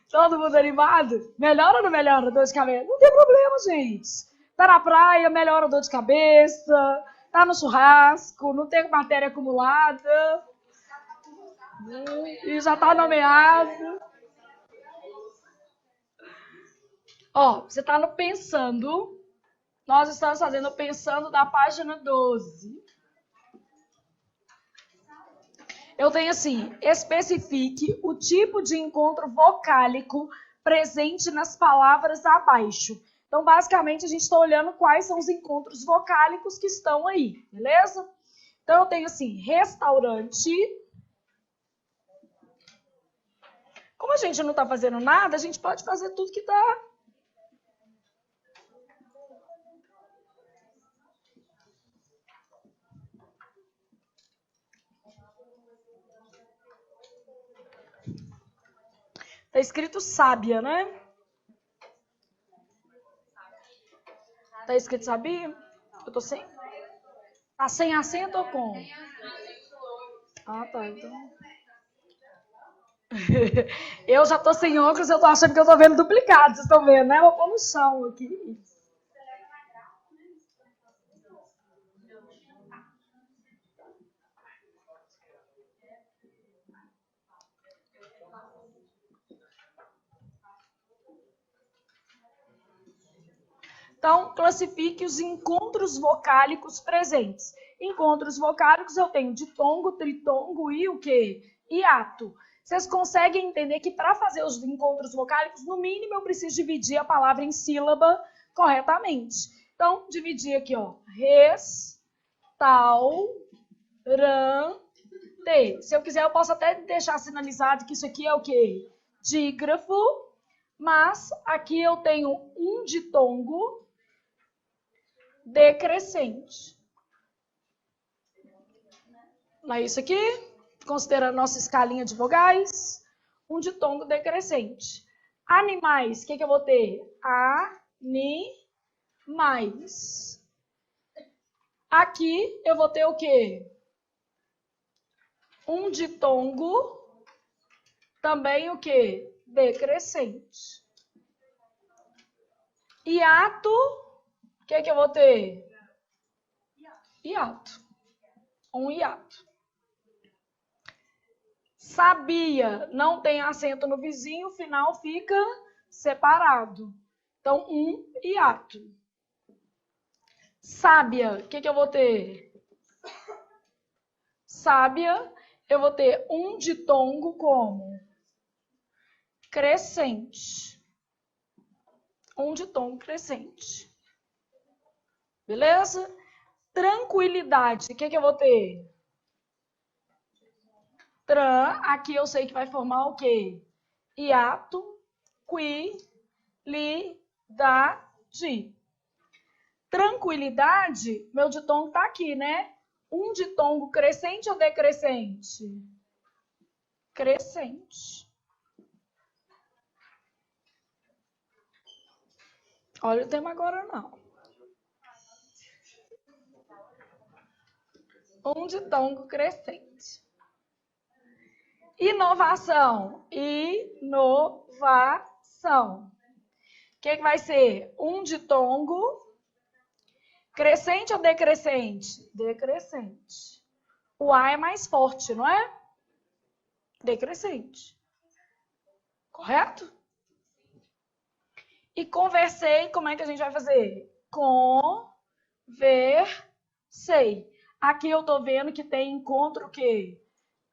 Todo mundo animado? Melhora ou não melhora a dor de cabeça? Não tem problema, gente. Tá na praia, melhora a dor de cabeça. Tá no churrasco, não tem matéria acumulada. E já tá nomeado. Ó, você tá no pensando. Nós estamos fazendo o pensando da página 12. Eu tenho assim, especifique o tipo de encontro vocálico presente nas palavras abaixo. Então, basicamente, a gente está olhando quais são os encontros vocálicos que estão aí, beleza? Então, eu tenho assim, restaurante. Como a gente não está fazendo nada, a gente pode fazer tudo que dá. Tá escrito sábia, né? Tá escrito sabia? Eu tô sem. Tá sem acento ou com? Ah, tá. Então. Eu já tô sem óculos, eu tô achando que eu tô vendo duplicado. Vocês estão vendo, né? Eu vou pôr no chão aqui. Então, classifique os encontros vocálicos presentes. Encontros vocálicos eu tenho ditongo, tritongo e o quê? Hiato. Vocês conseguem entender que para fazer os encontros vocálicos, no mínimo eu preciso dividir a palavra em sílaba corretamente. Então, dividir aqui, ó. Restaurante. Se eu quiser, eu posso até deixar sinalizado que isso aqui é o quê? Dígrafo. Mas aqui eu tenho um ditongo decrescente. Não é isso aqui? Considerando a nossa escalinha de vogais, um ditongo decrescente. Animais, o que eu vou ter? Animais. Aqui eu vou ter o quê? Um ditongo, também o quê? Decrescente. Hiato, o que eu vou ter? Hiato. Um hiato. Sabia, não tem acento no vizinho, o final fica separado. Então, um hiato. Sábia, o que eu vou ter? Sábia, eu vou ter um ditongo como? Crescente. Um ditongo crescente. Beleza? Tranquilidade, o que eu vou ter? Tran, aqui eu sei que vai formar o quê? Hiato, qui, li, da, di. Tranquilidade, meu ditongo tá aqui, né? Um ditongo crescente ou decrescente? Crescente. Olha o tema agora, não. Um ditongo crescente. Inovação. Inovação. O que vai ser? Um ditongo crescente ou decrescente? Decrescente. O A é mais forte, não é? Decrescente. Correto? E conversei, como é que a gente vai fazer? Conversei. Aqui eu tô vendo que tem encontro o quê?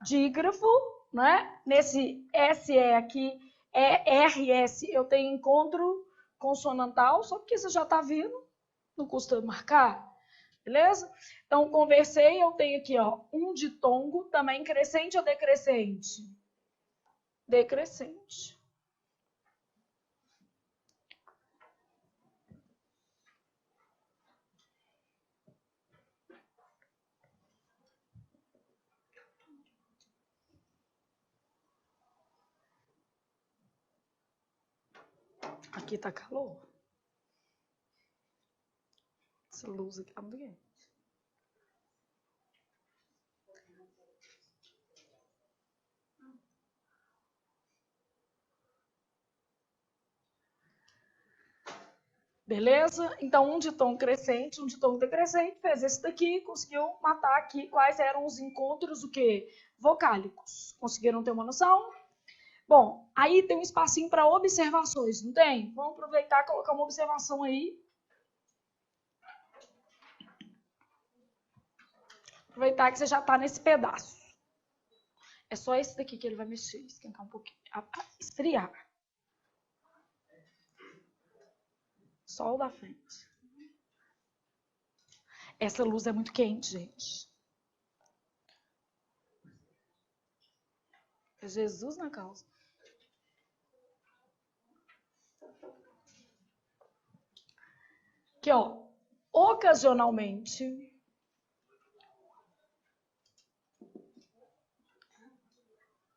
Dígrafo, né? Nesse SE aqui, RS, eu tenho encontro consonantal, só porque você já tá vendo, não custa marcar, beleza? Então, conversei, eu tenho aqui, ó, um ditongo, também crescente ou decrescente? Decrescente. Aqui tá calor. Essa luz aqui tá muito quente. Beleza? Então, um de tom crescente, um de tom decrescente, fez esse daqui, conseguiu matar aqui quais eram os encontros, o quê? Vocálicos. Conseguiram ter uma noção? Bom, aí tem um espacinho para observações, não tem? Vamos aproveitar e colocar uma observação aí. Aproveitar que você já está nesse pedaço. É só esse daqui que ele vai mexer, esquentar um pouquinho, esfriar. Só o da frente. Essa luz é muito quente, gente. É Jesus na causa. Aqui, ó. Ocasionalmente,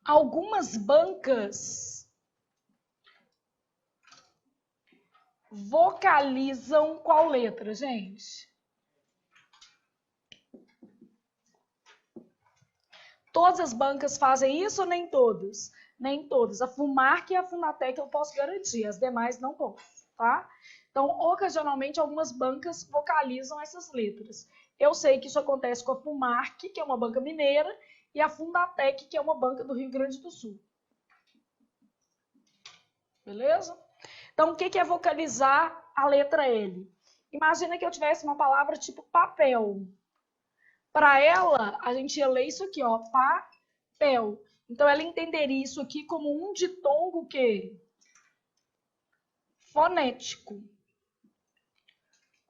algumas bancas vocalizam qual letra, gente? Todas as bancas fazem isso ou nem todas? Nem todas. A FUMARC e a Fundatec eu posso garantir, as demais não posso, tá? Então, ocasionalmente, algumas bancas vocalizam essas letras. Eu sei que isso acontece com a FUMARC, que é uma banca mineira, e a Fundatec, que é uma banca do Rio Grande do Sul. Beleza? Então, o que é vocalizar a letra L? Imagina que eu tivesse uma palavra tipo papel. Para ela, a gente ia ler isso aqui, ó, papel. Então, ela entenderia isso aqui como um ditongo o quê? Fonético.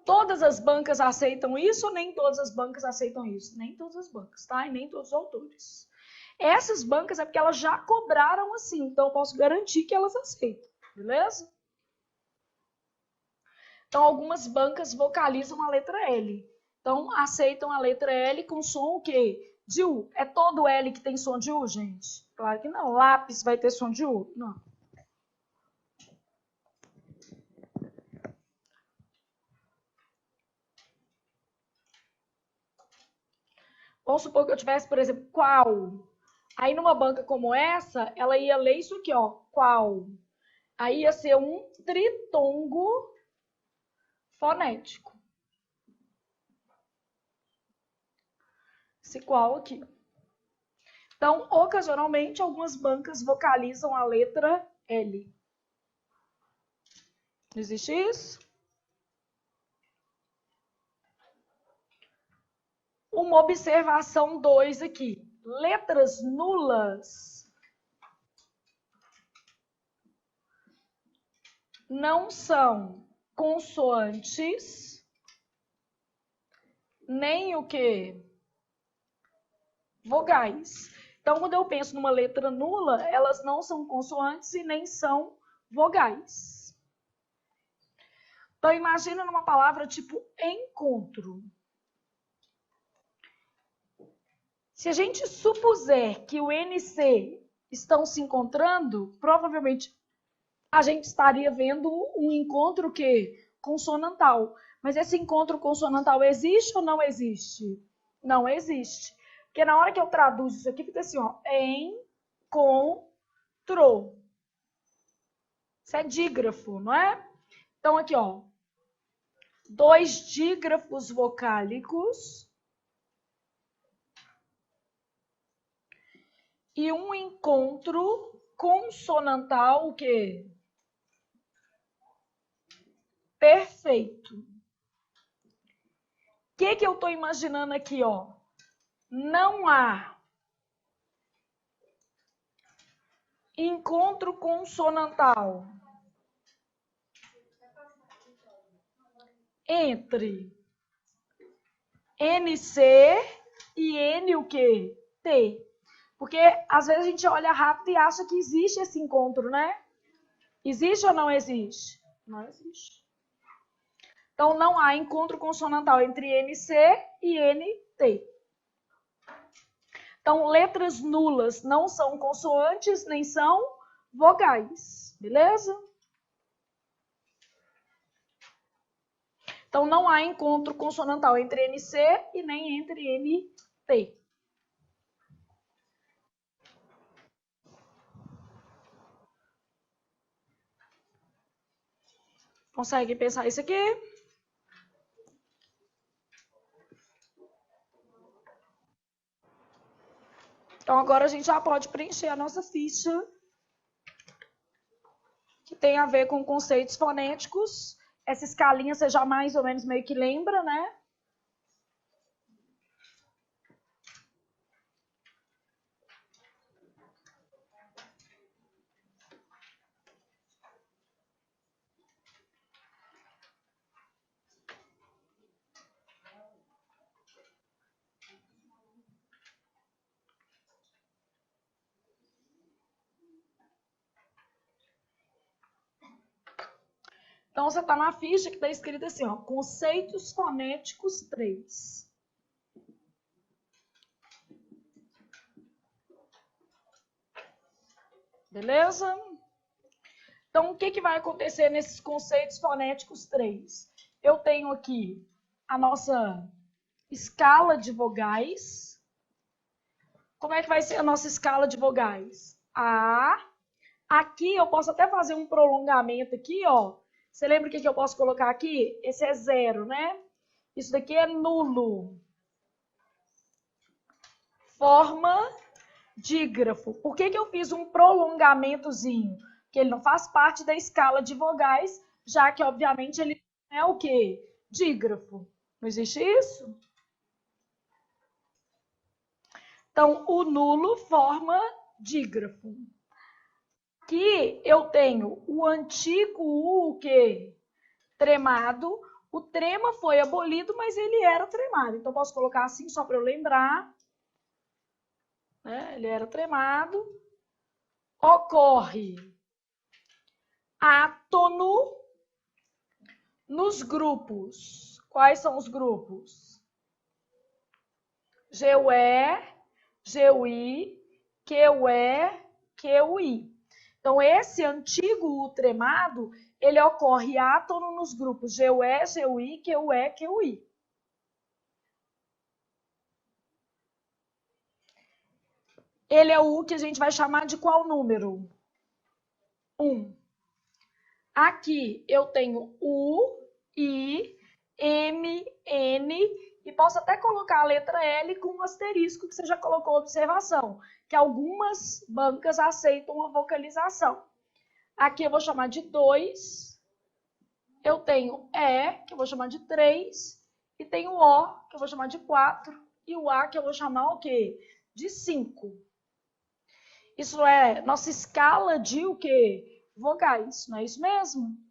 Todas as bancas aceitam isso ou nem todas as bancas aceitam isso? Nem todas as bancas, tá? E nem todos os autores. Essas bancas é porque elas já cobraram assim, então eu posso garantir que elas aceitam, beleza? Então, algumas bancas vocalizam a letra L. Então, aceitam a letra L com som o quê? De U. É todo L que tem som de U, gente? Claro que não. Lápis vai ter som de U? Não. Vamos supor que eu tivesse, por exemplo, qual. Aí, numa banca como essa, ela ia ler isso aqui, ó, qual. Aí ia ser um tritongo fonético. Esse qual aqui. Então, ocasionalmente, algumas bancas vocalizam a letra L. Não existe isso? Uma observação 2 aqui. Letras nulas não são consoantes, nem o quê? Vogais. Então, quando eu penso numa letra nula, elas não são consoantes e nem são vogais. Então, imagina numa palavra tipo encontro. Se a gente supuser que o NC estão se encontrando, provavelmente a gente estaria vendo um encontro que consonantal. Mas esse encontro consonantal existe ou não existe? Não existe. Porque na hora que eu traduzo isso aqui, fica assim, ó, encontro. Isso é dígrafo, não é? Então, aqui, ó, 2 dígrafos vocálicos e um encontro consonantal, o quê? Perfeito. O que eu estou imaginando aqui, ó? Não há encontro consonantal entre NC e N o quê? T. Porque às vezes a gente olha rápido e acha que existe esse encontro, né? Existe ou não existe? Não existe. Então não há encontro consonantal entre NC e NT. Então letras nulas não são consoantes nem são vogais, beleza? Então não há encontro consonantal entre NC e nem entre NT. Consegue pensar isso aqui? Então, agora a gente já pode preencher a nossa ficha, que tem a ver com conceitos fonéticos. Essa escalinha você já mais ou menos meio que lembra, né? Então, você está na ficha que está escrito assim, ó, conceitos fonéticos 3. Beleza? Então, o que vai acontecer nesses conceitos fonéticos 3? Eu tenho aqui a nossa escala de vogais. Como é que vai ser a nossa escala de vogais? A. Aqui eu posso até fazer um prolongamento aqui, ó. Você lembra o que eu posso colocar aqui? Esse é 0, né? Isso daqui é nulo. Forma dígrafo. Por que eu fiz um prolongamentozinho? Porque ele não faz parte da escala de vogais, já que, obviamente, ele não é o quê? Dígrafo. Não existe isso? Então, o nulo forma dígrafo. Aqui eu tenho o antigo U, que tremado. O trema foi abolido, mas ele era tremado. Então, posso colocar assim só para eu lembrar. Né? Ele era tremado. Ocorre átono nos grupos. Quais são os grupos? GUE, GUI, QE, QI. Então, esse antigo U tremado, ele ocorre átono nos grupos GUE, GUI, QE, QI. Ele é o U que a gente vai chamar de qual número? 1. Aqui eu tenho U, I, M, N, e posso até colocar a letra L com um asterisco, que você já colocou observação, que algumas bancas aceitam a vocalização. Aqui eu vou chamar de 2, eu tenho E, que eu vou chamar de 3, e tenho O, que eu vou chamar de 4, e o A, que eu vou chamar o quê? De 5. Isso é nossa escala de o quê? Vogais, não é isso mesmo?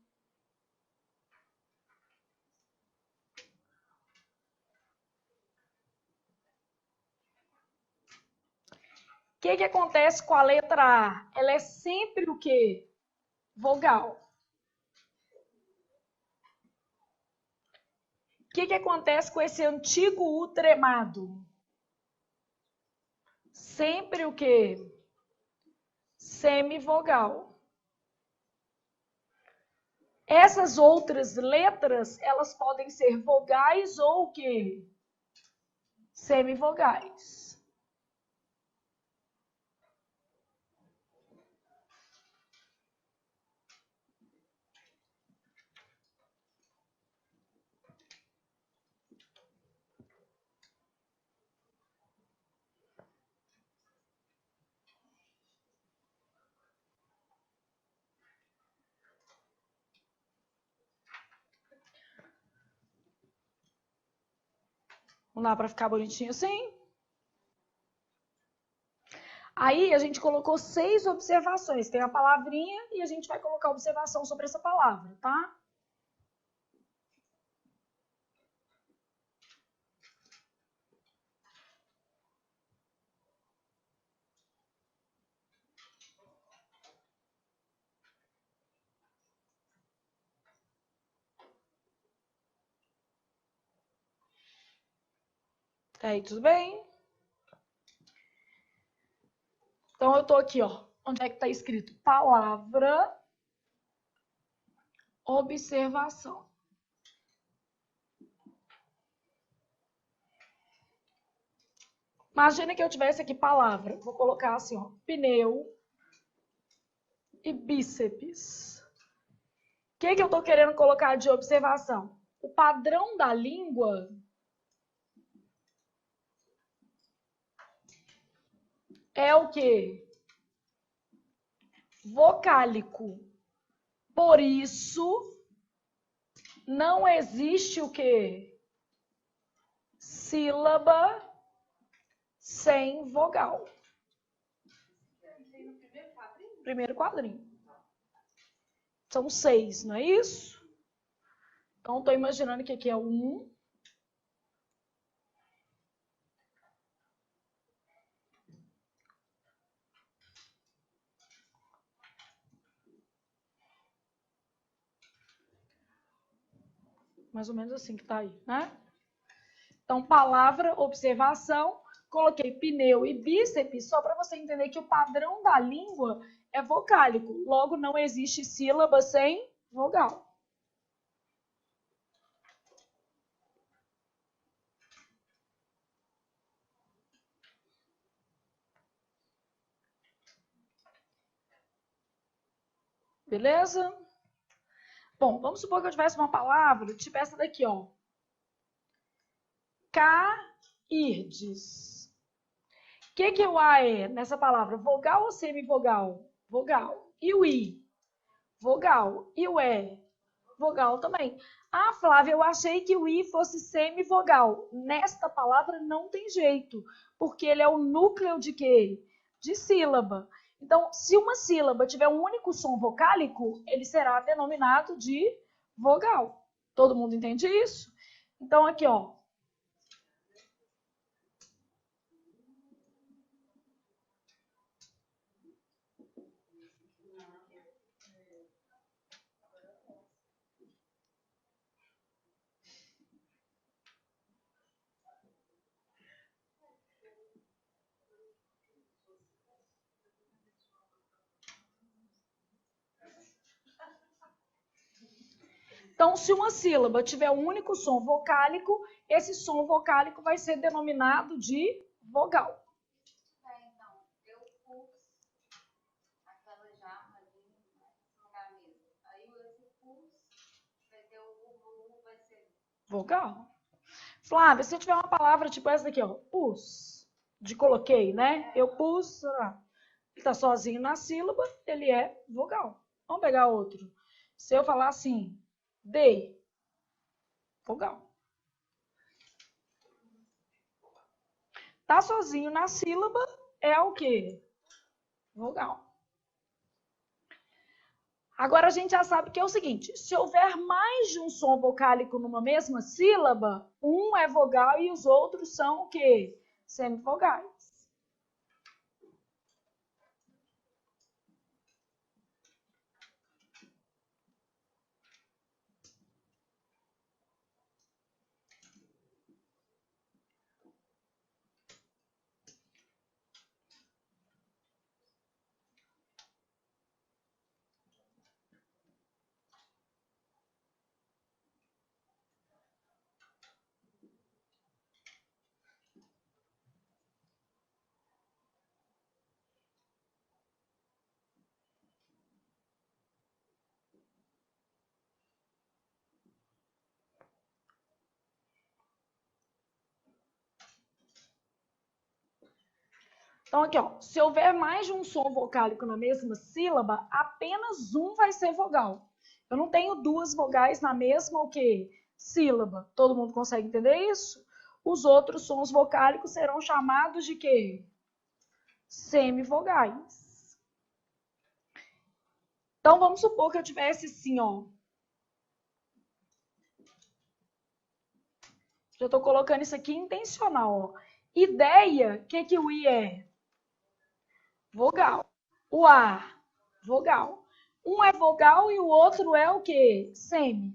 O que acontece com a letra A? Ela é sempre o quê? Vogal. O que acontece com esse antigo U tremado? Sempre o quê? Semivogal. Essas outras letras, elas podem ser vogais ou o quê? Semivogais. Não dá para ficar bonitinho assim? Aí a gente colocou 6 observações. Tem a palavrinha e a gente vai colocar observação sobre essa palavra, tá? Aí, tudo bem? Então, eu tô aqui, ó. Onde é que tá escrito? Palavra, observação. Imagina que eu tivesse aqui palavra. Vou colocar assim, ó. Pneu e bíceps. O que eu estou querendo colocar de observação? O padrão da língua é o quê? Vocálico. Por isso, não existe o quê? Sílaba sem vogal. Primeiro quadrinho. São 6, não é isso? Então, estou imaginando que aqui é 1. Mais ou menos assim que está aí, né? Então, palavra, observação, coloquei pneu e bíceps só para você entender que o padrão da língua é vocálico. Logo, não existe sílaba sem vogal. Beleza? Bom, vamos supor que eu tivesse uma palavra, tipo essa daqui, ó. Cairdes. O que o A é nessa palavra? Vogal ou semivogal? Vogal. E o I? Vogal. E o E? Vogal também. Ah, Flávia, eu achei que o I fosse semivogal. Nesta palavra não tem jeito, porque ele é o núcleo de quê? De sílaba. Então, se uma sílaba tiver um único som vocálico, ele será denominado de vogal. Todo mundo entende isso? Então, aqui, ó. Então, se uma sílaba tiver um único som vocálico, esse som vocálico vai ser denominado de vogal. Então, eu pus aquela jarra ali nesse lugar mesmo. Aí esse pus vai ter o vai ser vogal. Flávia, se tiver uma palavra tipo essa daqui, ó, pus, de coloquei, né? Eu pus, ele tá sozinho na sílaba, ele é vogal. Vamos pegar outro. Se eu falar assim, dei, vogal. Tá sozinho na sílaba é o quê? Vogal. Agora a gente já sabe que é o seguinte, se houver mais de um som vocálico numa mesma sílaba, um é vogal e os outros são o quê? Semivogais. Então, aqui, ó, se houver mais de um som vocálico na mesma sílaba, apenas um vai ser vogal. Eu não tenho duas vogais na mesma o quê? Sílaba. Todo mundo consegue entender isso? Os outros sons vocálicos serão chamados de quê? Semivogais. Então, vamos supor que eu tivesse assim, ó. Já estou colocando isso aqui intencional, ó. Ideia, o que o I é? Vogal. O A, vogal. Um é vogal e o outro é o quê? Semi.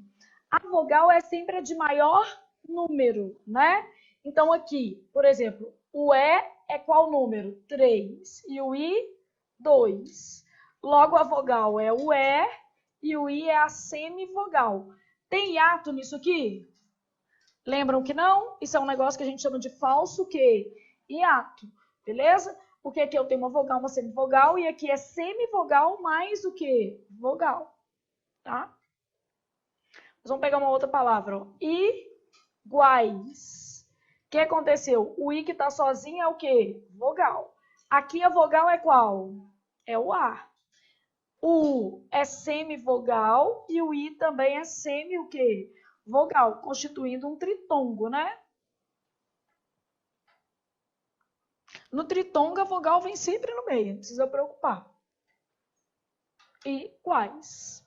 A vogal é sempre a de maior número, né? Então, aqui, por exemplo, o E é qual número? 3. E o I, 2. Logo, a vogal é o E e o I é a semivogal. Tem hiato nisso aqui? Lembram que não? Isso é um negócio que a gente chama de falso quê? Hiato, beleza? Porque aqui eu tenho uma vogal, uma semivogal, e aqui é semivogal mais o quê? Vogal, tá? vamos pegar uma outra palavra. Ó. Iguais. O que aconteceu? O I que está sozinho é o quê? Vogal. Aqui a vogal é qual? É o A. O é semivogal e o I também é semi o quê? Vogal, constituindo um tritongo, né? No tritongo, a vogal vem sempre no meio, não precisa preocupar. Iguais.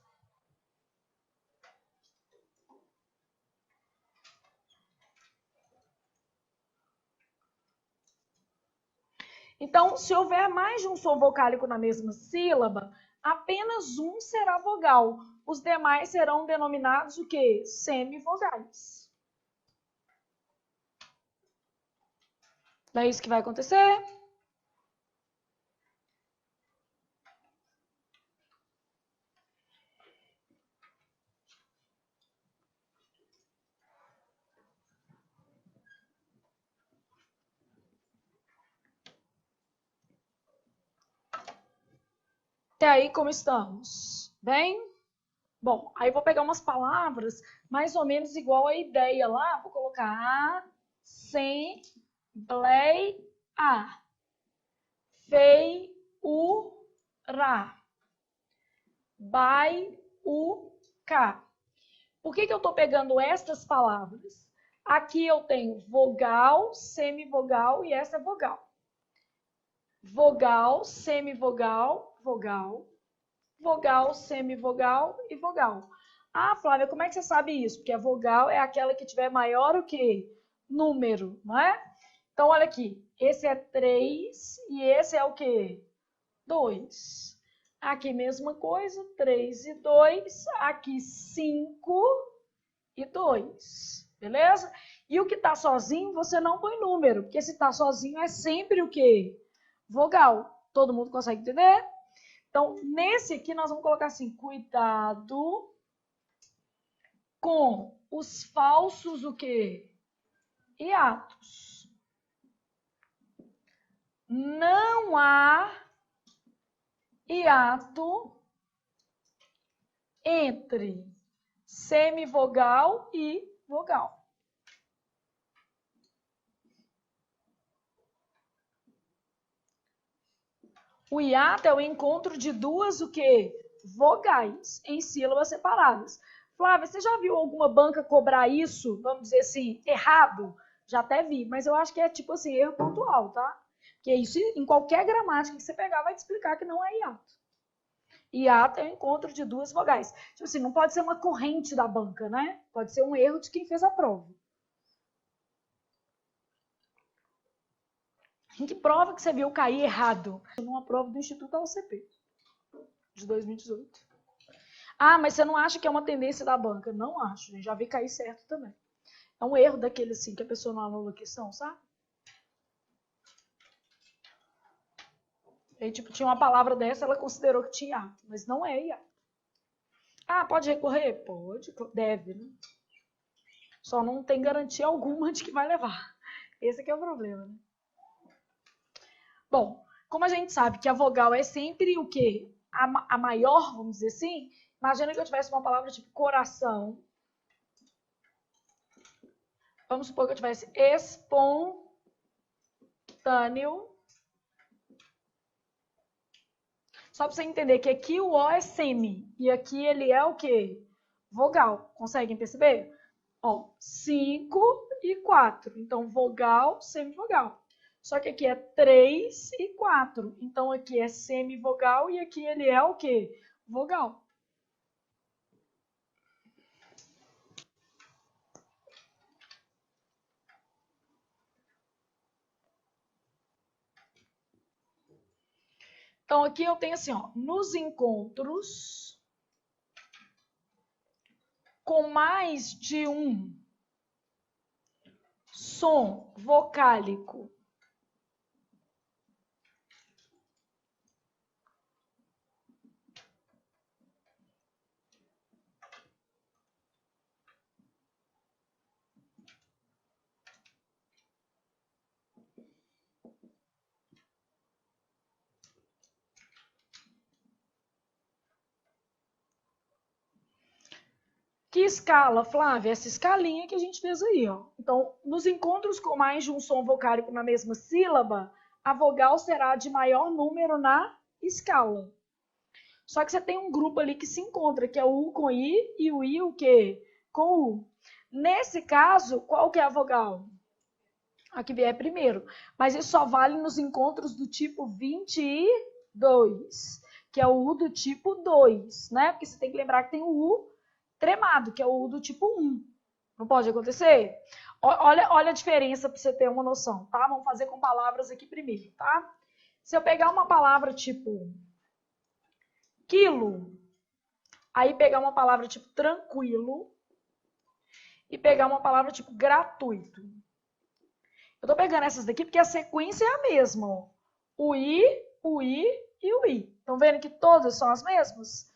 Então, se houver mais de um som vocálico na mesma sílaba, apenas um será vogal. Os demais serão denominados o quê? Semivogais. Não é isso que vai acontecer? Até aí, como estamos? Bem? Bom, aí vou pegar umas palavras mais ou menos igual a ideia lá. Vou colocar assembleia, feiura, baiuca. Por que eu estou pegando estas palavras? Aqui eu tenho vogal, semivogal e essa é vogal. Vogal, semivogal, vogal. Vogal, semivogal e vogal. Ah, Flávia, como é que você sabe isso? Porque a vogal é aquela que tiver maior o quê? Número, não é? Então, olha aqui. Esse é 3 e esse é o quê? 2. Aqui, mesma coisa. 3 e 2. Aqui, 5 e 2. Beleza? E o que está sozinho, você não põe número. Porque se está sozinho, é sempre o quê? Vogal. Todo mundo consegue entender? Então, nesse aqui, nós vamos colocar assim, cuidado com os falsos o quê? Hiatos. Não há hiato entre semivogal e vogal. O hiato é o encontro de duas o quê? Vogais em sílabas separadas. Flávia, você já viu alguma banca cobrar isso, vamos dizer assim, errado? Já até vi, mas eu acho que é tipo assim, erro pontual, tá? Porque isso em qualquer gramática que você pegar vai te explicar que não é hiato. Hiato é o encontro de duas vogais. Tipo assim, não pode ser uma corrente da banca, né? Pode ser um erro de quem fez a prova. Em que prova que você viu cair errado? Numa prova do Instituto AOCP, de 2018. Ah, mas você não acha que é uma tendência da banca? Não acho, já vi cair certo também. É um erro daquele assim, que a pessoa não anula a questão, sabe? Aí, tipo, tinha uma palavra dessa, ela considerou que tinha hiato, mas não é hiato. Ah, pode recorrer? Pode, deve, né? Só não tem garantia alguma de que vai levar. Esse aqui é o problema, né? Bom, como a gente sabe que a vogal é sempre o quê? A maior, vamos dizer assim. Imagina que eu tivesse uma palavra tipo coração. Vamos supor que eu tivesse espontâneo. Só para você entender que aqui o O é semi e aqui ele é o quê? Vogal. Conseguem perceber? Ó, 5 e 4. Então, vogal, semivogal. Só que aqui é 3 e 4. Então, aqui é semivogal e aqui ele é o quê? Vogal. Então, aqui eu tenho assim, ó, nos encontros com mais de um som vocálico Que escala, Flávia? Essa escalinha que a gente fez aí, ó. Então, nos encontros com mais de um som vocálico na mesma sílaba, a vogal será de maior número na escala. Só que você tem um grupo ali que se encontra, que é o U com I e o I o quê? Com U. Nesse caso, qual que é a vogal? A que vier primeiro. Mas isso só vale nos encontros do tipo 22, que é o U do tipo 2, né? Porque você tem que lembrar que tem o U tremado, que é o U do tipo 1. Não pode acontecer? Olha a diferença para você ter uma noção, tá? Vamos fazer com palavras aqui primeiro, tá? Se eu pegar uma palavra tipo quilo, aí pegar uma palavra tipo tranquilo e pegar uma palavra tipo gratuito. Eu tô pegando essas daqui porque a sequência é a mesma, ó. O I e o I. Estão vendo que todas são as mesmas?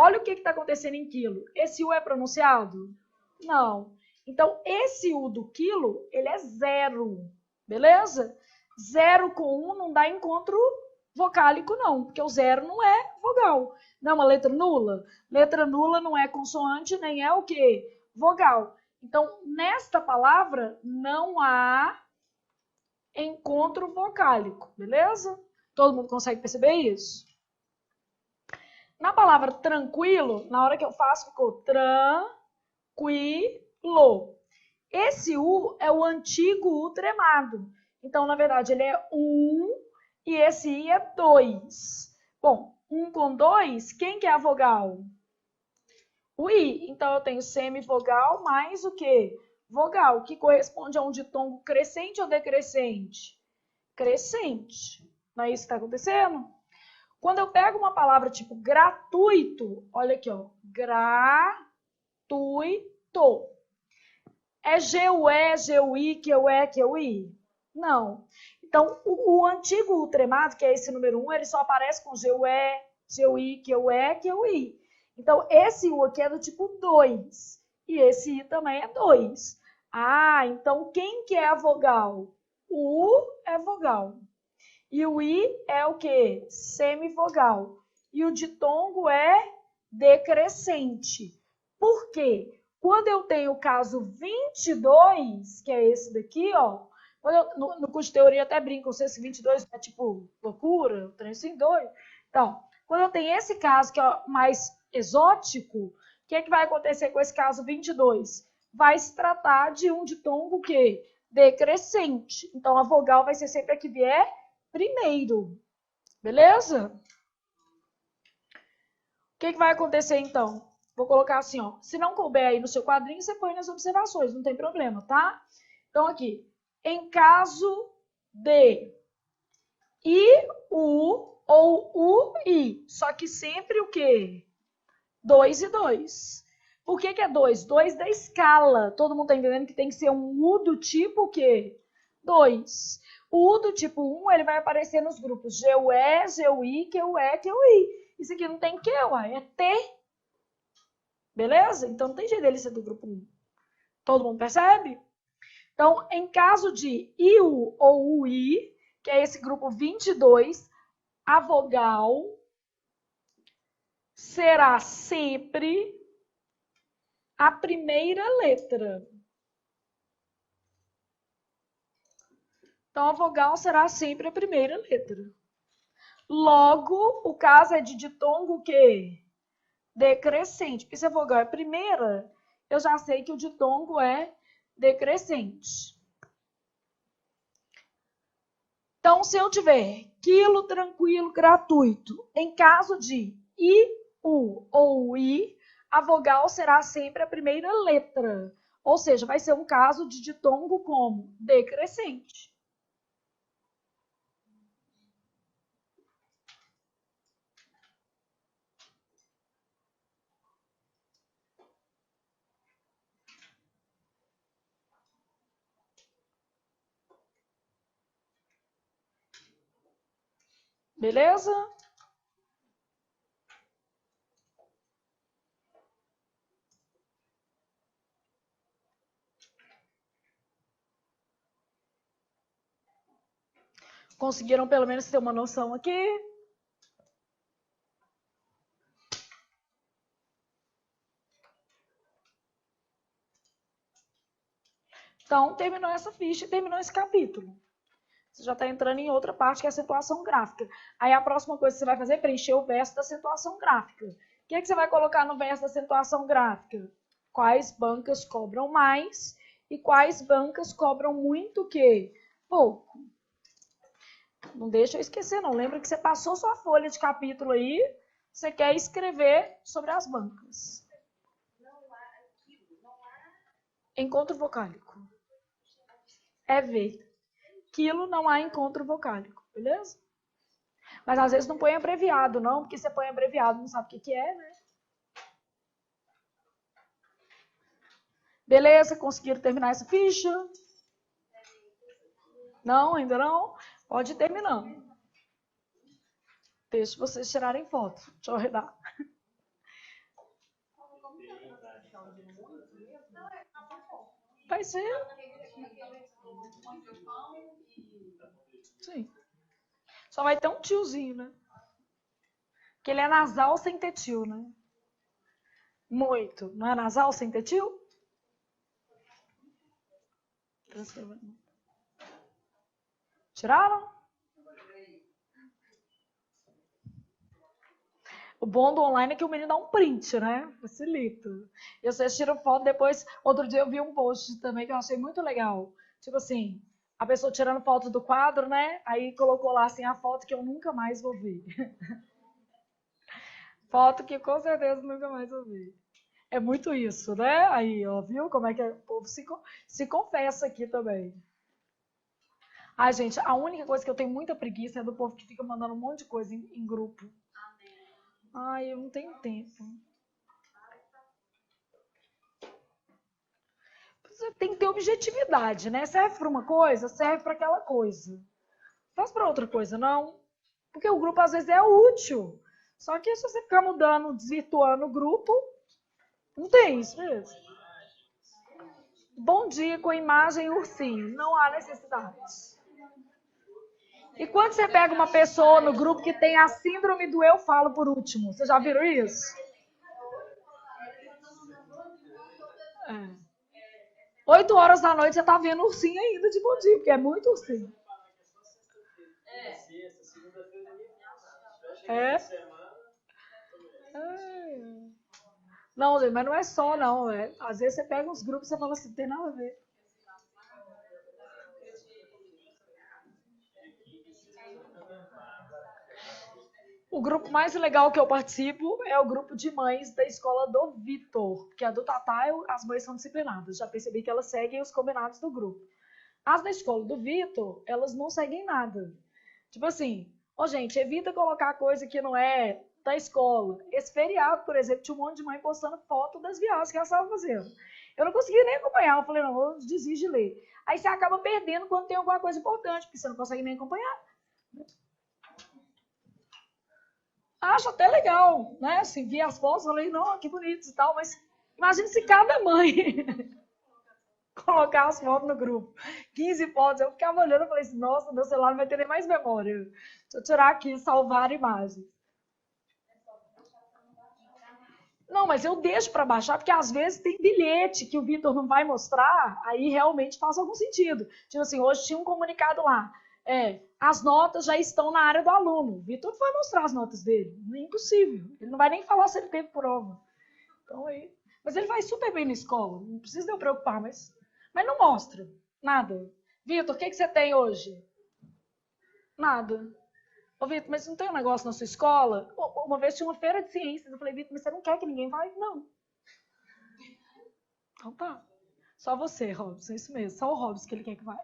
Olha o que está acontecendo em quilo. Esse U é pronunciado? Não. Então, esse U do quilo, ele é 0. Beleza? 0 com 1 não dá encontro vocálico, não. Porque o 0 não é vogal. Não é uma letra nula? Letra nula não é consoante, nem é o quê? Vogal. Então, nesta palavra, não há encontro vocálico. Beleza? Todo mundo consegue perceber isso? Na palavra tranquilo, na hora que eu faço, ficou tranquilo. Esse U é o antigo U tremado. Então, na verdade, ele é 1 e esse I é 2. Bom, 1 com 2, quem que é a vogal? O I. Então, eu tenho semivogal mais o quê? Vogal, que corresponde a um ditongo crescente ou decrescente? Crescente. Não é isso que está acontecendo? Quando eu pego uma palavra tipo gratuito, olha aqui, ó, gratuito. É G-U-E, G-U-I, Q-U-E, Q-U-I? Não. Então, o antigo tremado, que é esse número 1, ele só aparece com G-U-E, G-U-I, Q-U-E, Q-U-I. Então, esse U aqui é do tipo 2. E esse I também é 2. Ah, então quem que é a vogal? O U é vogal. E o I é o quê? Semivogal. E o ditongo é decrescente. Por quê? Quando eu tenho o caso 22, que é esse daqui, ó, no curso de teoria até brinco, se esse 22 é tipo loucura, trem assim, doido. Então, quando eu tenho esse caso que é mais exótico, o que é que vai acontecer com esse caso 22? Vai se tratar de um ditongo que decrescente. Então, a vogal vai ser sempre a que vier primeiro. Beleza? O que vai acontecer então? Vou colocar assim, ó. Se não couber aí no seu quadrinho, você põe nas observações, não tem problema, tá? Então, aqui. Em caso de I, U ou U, I. Só que sempre o quê? 2 e 2. Por que é 2? 2 da escala. Todo mundo tá entendendo que tem que ser um U do tipo o quê? 2. O U do tipo 1, ele vai aparecer nos grupos GUE, GUI, QE, QI. Isso aqui não tem Q, uai, é T. Beleza? Então não tem jeito dele ser do grupo 1. Todo mundo percebe? Então, em caso de IU ou UI, que é esse grupo 22, a vogal será sempre a primeira letra. Então, a vogal será sempre a primeira letra. Logo, o caso é de ditongo o quê? Decrescente. Porque se a vogal é primeira, eu já sei que o ditongo é decrescente. Então, se eu tiver quilo, tranquilo, gratuito, em caso de I, U ou I, a vogal será sempre a primeira letra. Ou seja, vai ser um caso de ditongo como decrescente. Beleza? Conseguiram pelo menos ter uma noção aqui? Então, terminou essa ficha e terminou esse capítulo. Você já está entrando em outra parte, que é a acentuação gráfica. Aí a próxima coisa que você vai fazer é preencher o verso da acentuação gráfica. O que é que você vai colocar no verso da acentuação gráfica? Quais bancas cobram mais e quais bancas cobram muito o quê? Pouco. Não deixa eu esquecer, não. Lembra que você passou sua folha de capítulo aí, você quer escrever sobre as bancas. Encontro vocálico. É ver. Quilo não há encontro vocálico, beleza? Mas às vezes não põe abreviado, não, porque você põe abreviado, não sabe o que é, né? Beleza, conseguiram terminar essa ficha? Não, ainda não? Pode ir terminando. Deixa vocês tirarem foto. Deixa eu arredar. Vai ser. Sim. Só vai ter um tiozinho, né? Porque ele é nasal sem ter tio, né? Muito. Não é nasal sem ter tio? Tiraram? O bom do online é que o menino dá um print, né? Facilita. E vocês tiram foto depois. Outro dia eu vi um post também que eu achei muito legal. Tipo assim, a pessoa tirando foto do quadro, né? Aí colocou lá assim a foto que eu nunca mais vou ver. Foto que com certeza nunca mais vou ver. É muito isso, né? Aí, ó, viu como é que o povo se confessa aqui também. Ai, gente, a única coisa que eu tenho muita preguiça é do povo que fica mandando um monte de coisa em grupo. Ai, eu não tenho tempo. Você tem que ter objetividade, né? Serve para uma coisa, serve para aquela coisa. Faz para outra coisa, não. Porque o grupo às vezes é útil. Só que se você ficar mudando, desvirtuando o grupo, não tem isso mesmo. Bom dia com imagem e ursinho. Não há necessidade. E quando você pega uma pessoa no grupo que tem a síndrome do eu falo por último, vocês já viram isso? É. 8 horas da noite você tá vendo ursinho ainda de bom dia, porque é muito ursinho. É? Não, mas não é só, não. É. Às vezes você pega uns grupos e você fala assim, não tem nada a ver. O grupo mais legal que eu participo é o grupo de mães da escola do Vitor, porque a do Tatá, as mães são disciplinadas. Já percebi que elas seguem os combinados do grupo. As da escola do Vitor, elas não seguem nada. Tipo assim, gente, evita colocar coisa que não é da escola. Esse feriado, por exemplo, tinha um monte de mãe postando foto das viagens que elas estavam fazendo. Eu não conseguia nem acompanhar. Eu falei, não, eu desisto de ler. Aí você acaba perdendo quando tem alguma coisa importante, porque você não consegue nem acompanhar. Acho até legal, né? Assim, vi as fotos, falei, não, que bonitos e tal, mas imagine se cada mãe colocar as fotos no grupo. 15 fotos, eu ficava olhando e falei assim, nossa, meu celular não vai ter nem mais memória. Deixa eu tirar aqui, salvar imagens. Não, mas eu deixo para baixar, porque às vezes tem bilhete que o Vitor não vai mostrar, aí realmente faz algum sentido. Tipo assim, hoje tinha um comunicado lá. As notas já estão na área do aluno. O Vitor não vai mostrar as notas dele. É impossível. Ele não vai nem falar se ele teve prova. Então aí. Mas ele vai super bem na escola. Não precisa eu preocupar, mas não mostra. Nada. Vitor, o que você tem hoje? Nada. Ô, Vitor, mas não tem um negócio na sua escola? Uma vez tinha uma feira de ciências. Eu falei, Vitor, mas você não quer que ninguém vá? Não. Então tá. Só você, Robson. Isso mesmo. Só o Robson que ele quer que vai.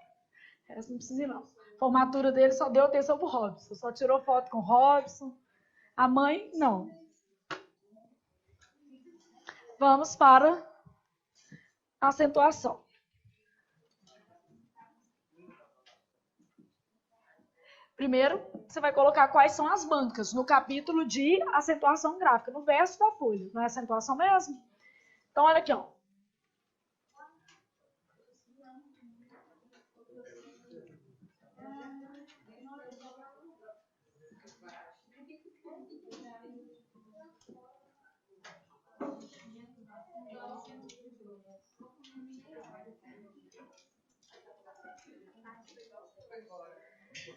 Essa não precisa ir, não. A formatura dele só deu atenção pro Robson. Só tirou foto com o Robson. A mãe, não. Vamos para a acentuação. Primeiro, você vai colocar quais são as bancas no capítulo de acentuação gráfica, no verso da folha. Não é acentuação mesmo? Então, olha aqui, ó.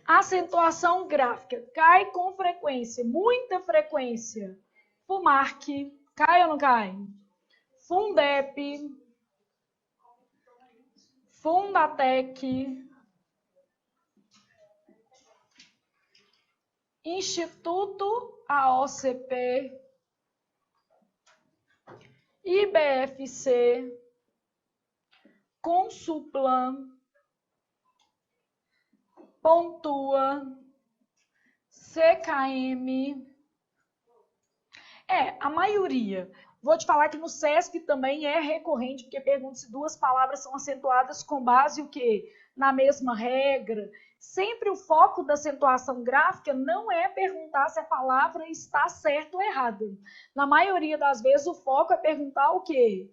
Acentuação gráfica. Cai com frequência, muita frequência. FUMARC. Cai ou não cai? FUNDEP. FUNDATEC. Instituto AOCP. IBFC. Consulplan. Pontua. CKM. A maioria. Vou te falar que no SESP também é recorrente, porque pergunta se duas palavras são acentuadas com base o quê? Na mesma regra. Sempre o foco da acentuação gráfica não é perguntar se a palavra está certa ou errada. Na maioria das vezes o foco é perguntar o quê?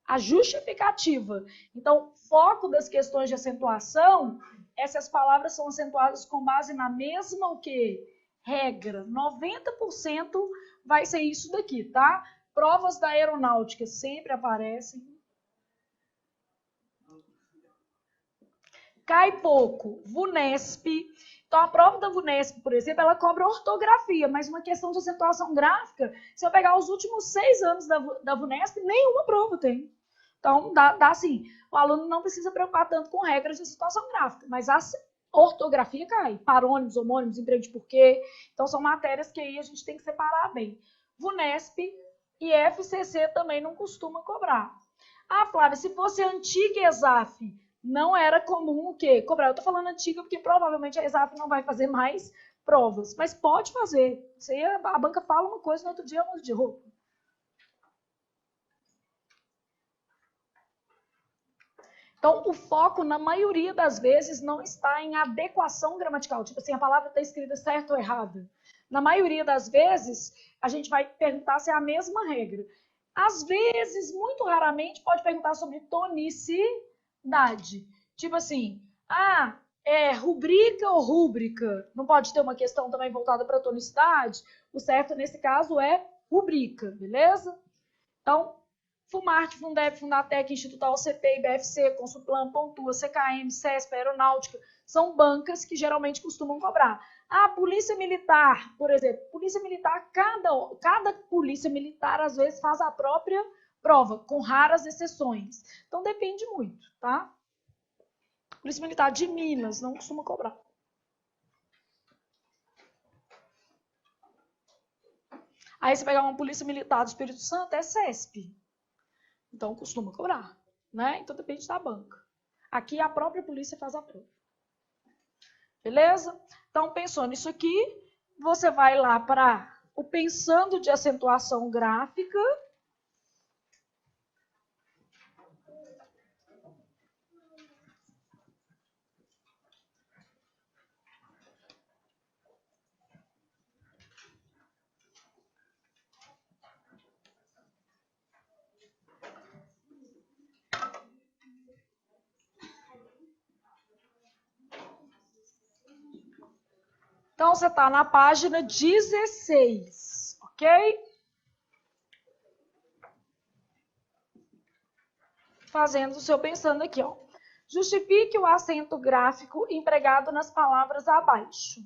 A justificativa. Então, foco das questões de acentuação, essas palavras são acentuadas com base na mesma o quê? Regra. 90% vai ser isso daqui, tá? Provas da aeronáutica sempre aparecem. Cai pouco. VUNESP. Então, a prova da VUNESP, por exemplo, ela cobra ortografia, mas uma questão de acentuação gráfica, se eu pegar os últimos 6 anos da VUNESP, nenhuma prova tem. Então, dá assim, o aluno não precisa preocupar tanto com regras de acentuação gráfica, mas a ortografia cai. Parônimos, homônimos, emprego de porquê. Então, são matérias que aí a gente tem que separar bem. VUNESP e FCC também não costuma cobrar. Ah, Flávia, se fosse antiga ESAF, não era comum o quê? Cobrar. Eu tô falando antiga porque provavelmente a ESAF não vai fazer mais provas, mas pode fazer. Isso aí a banca fala uma coisa, no outro dia muda de roupa. Então, o foco, na maioria das vezes, não está em adequação gramatical. Tipo assim, a palavra está escrita certa ou errada. Na maioria das vezes, a gente vai perguntar se é a mesma regra. Às vezes, muito raramente, pode perguntar sobre tonicidade. Tipo assim, é rubrica ou rúbrica? Não pode ter uma questão também voltada para tonicidade? O certo, nesse caso, é rubrica, beleza? Então, FUMARC, FUNDEP, FUNDATEC, Instituto AOCP, IBFC, Consulplan, Pontua, CKM, CESP, Aeronáutica, são bancas que geralmente costumam cobrar. A Polícia Militar, por exemplo, Polícia Militar, cada Polícia Militar às vezes faz a própria prova, com raras exceções. Então depende muito, tá? Polícia Militar de Minas não costuma cobrar. Aí você pegar uma Polícia Militar do Espírito Santo, é CESP. Então, costuma cobrar, né? Então, depende da banca. Aqui, a própria polícia faz a prova. Beleza? Então, pensou nisso aqui, você vai lá para o pensando de acentuação gráfica. Então, você está na página 16, ok? Fazendo o seu pensando aqui, ó. Justifique o acento gráfico empregado nas palavras abaixo.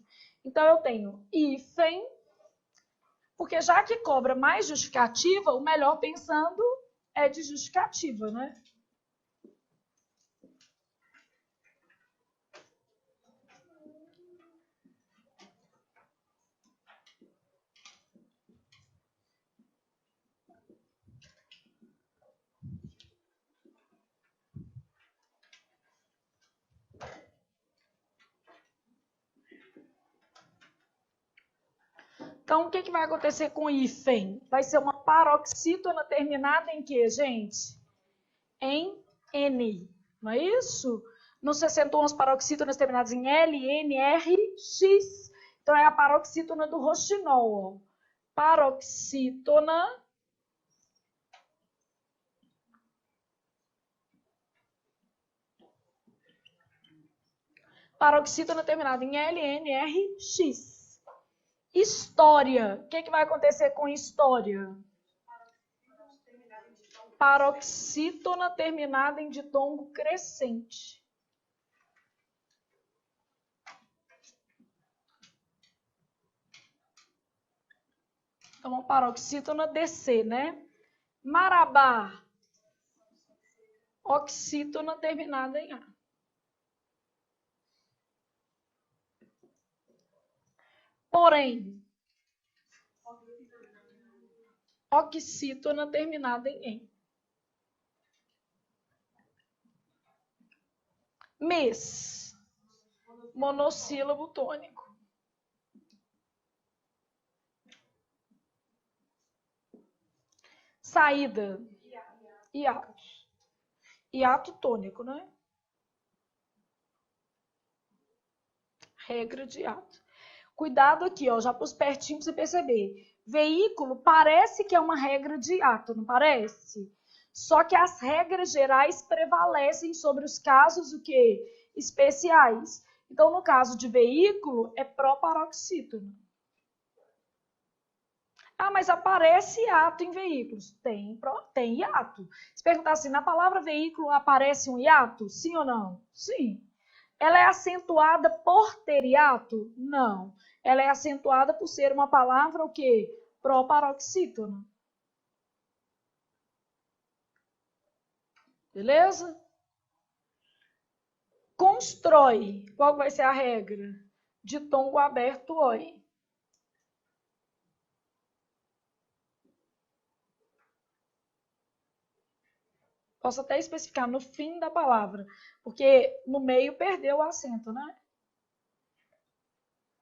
Então, eu tenho hífen, porque já que cobra mais justificativa, o melhor pensando é de justificativa, né? Então, o que vai acontecer com o hífen? Vai ser uma paroxítona terminada em quê, gente? Em N, não é isso? Não se acentuam as paroxítonas terminadas em L, N, R, X. Então, é a paroxítona do roxinol. Ó. Paroxítona terminada em L, N, R, X. História. O que vai acontecer com história? Paroxítona terminada em ditongo crescente. Então, a paroxítona DC, né? Marabá, oxítona terminada em A. Porém, oxítona terminada em em. Mes, monossílabo tônico. Saída, hiato. Hiato tônico, né? Regra de hiato. Cuidado aqui, ó, já pus pertinho para você perceber. Veículo parece que é uma regra de hiato, não parece? Só que as regras gerais prevalecem sobre os casos o quê? Especiais. Então, no caso de veículo, é proparoxítona. Ah, mas aparece hiato em veículos. Tem hiato. Se perguntar assim, na palavra veículo aparece um hiato? Sim ou não? Sim. Ela é acentuada por ter hiato? Não. Ela é acentuada por ser uma palavra o quê? Proparoxítona. Beleza? Constrói. Qual vai ser a regra? Ditongo aberto oi. Posso até especificar no fim da palavra, porque no meio perdeu o acento, né?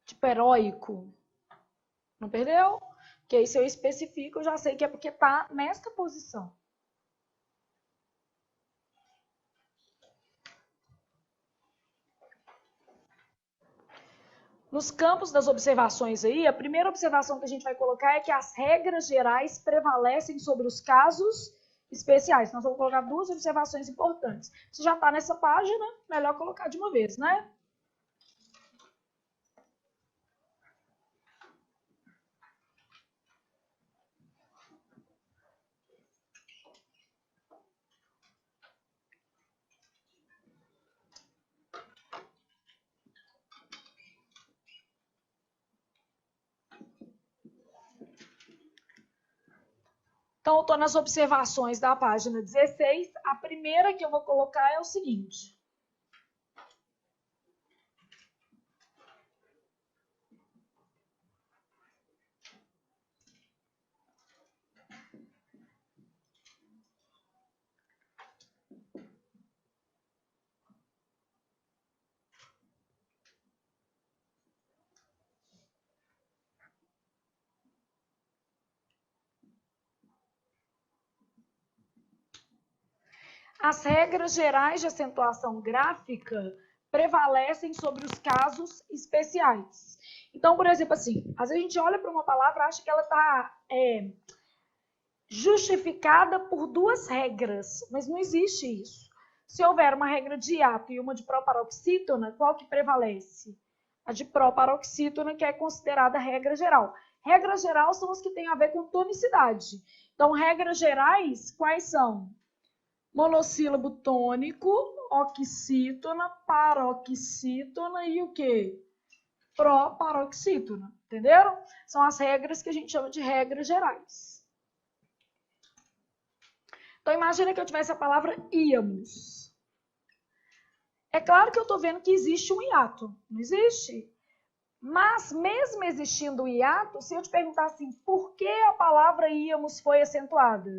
Tipo heróico. Não perdeu? Porque aí se eu especifico, eu já sei que é porque tá nesta posição. Nos campos das observações aí, a primeira observação que a gente vai colocar é que as regras gerais prevalecem sobre os casos especiais. Nós vamos colocar duas observações importantes. Se já está nessa página, melhor colocar de uma vez, né? Então, eu estou nas observações da página 16. A primeira que eu vou colocar é o seguinte. As regras gerais de acentuação gráfica prevalecem sobre os casos especiais. Então, por exemplo, assim, às vezes a gente olha para uma palavra e acha que ela está justificada por duas regras, mas não existe isso. Se houver uma regra de hiato e uma de proparoxítona, qual que prevalece? A de proparoxítona, que é considerada regra geral. Regras gerais são as que têm a ver com tonicidade. Então, regras gerais, quais são? Monossílabo tônico, oxítona, paroxítona e o quê? Proparoxítona, entenderam? São as regras que a gente chama de regras gerais. Então, imagina que eu tivesse a palavra íamos. É claro que eu estou vendo que existe um hiato. Não existe? Mas, mesmo existindo o hiato, se eu te perguntar assim, por que a palavra íamos foi acentuada?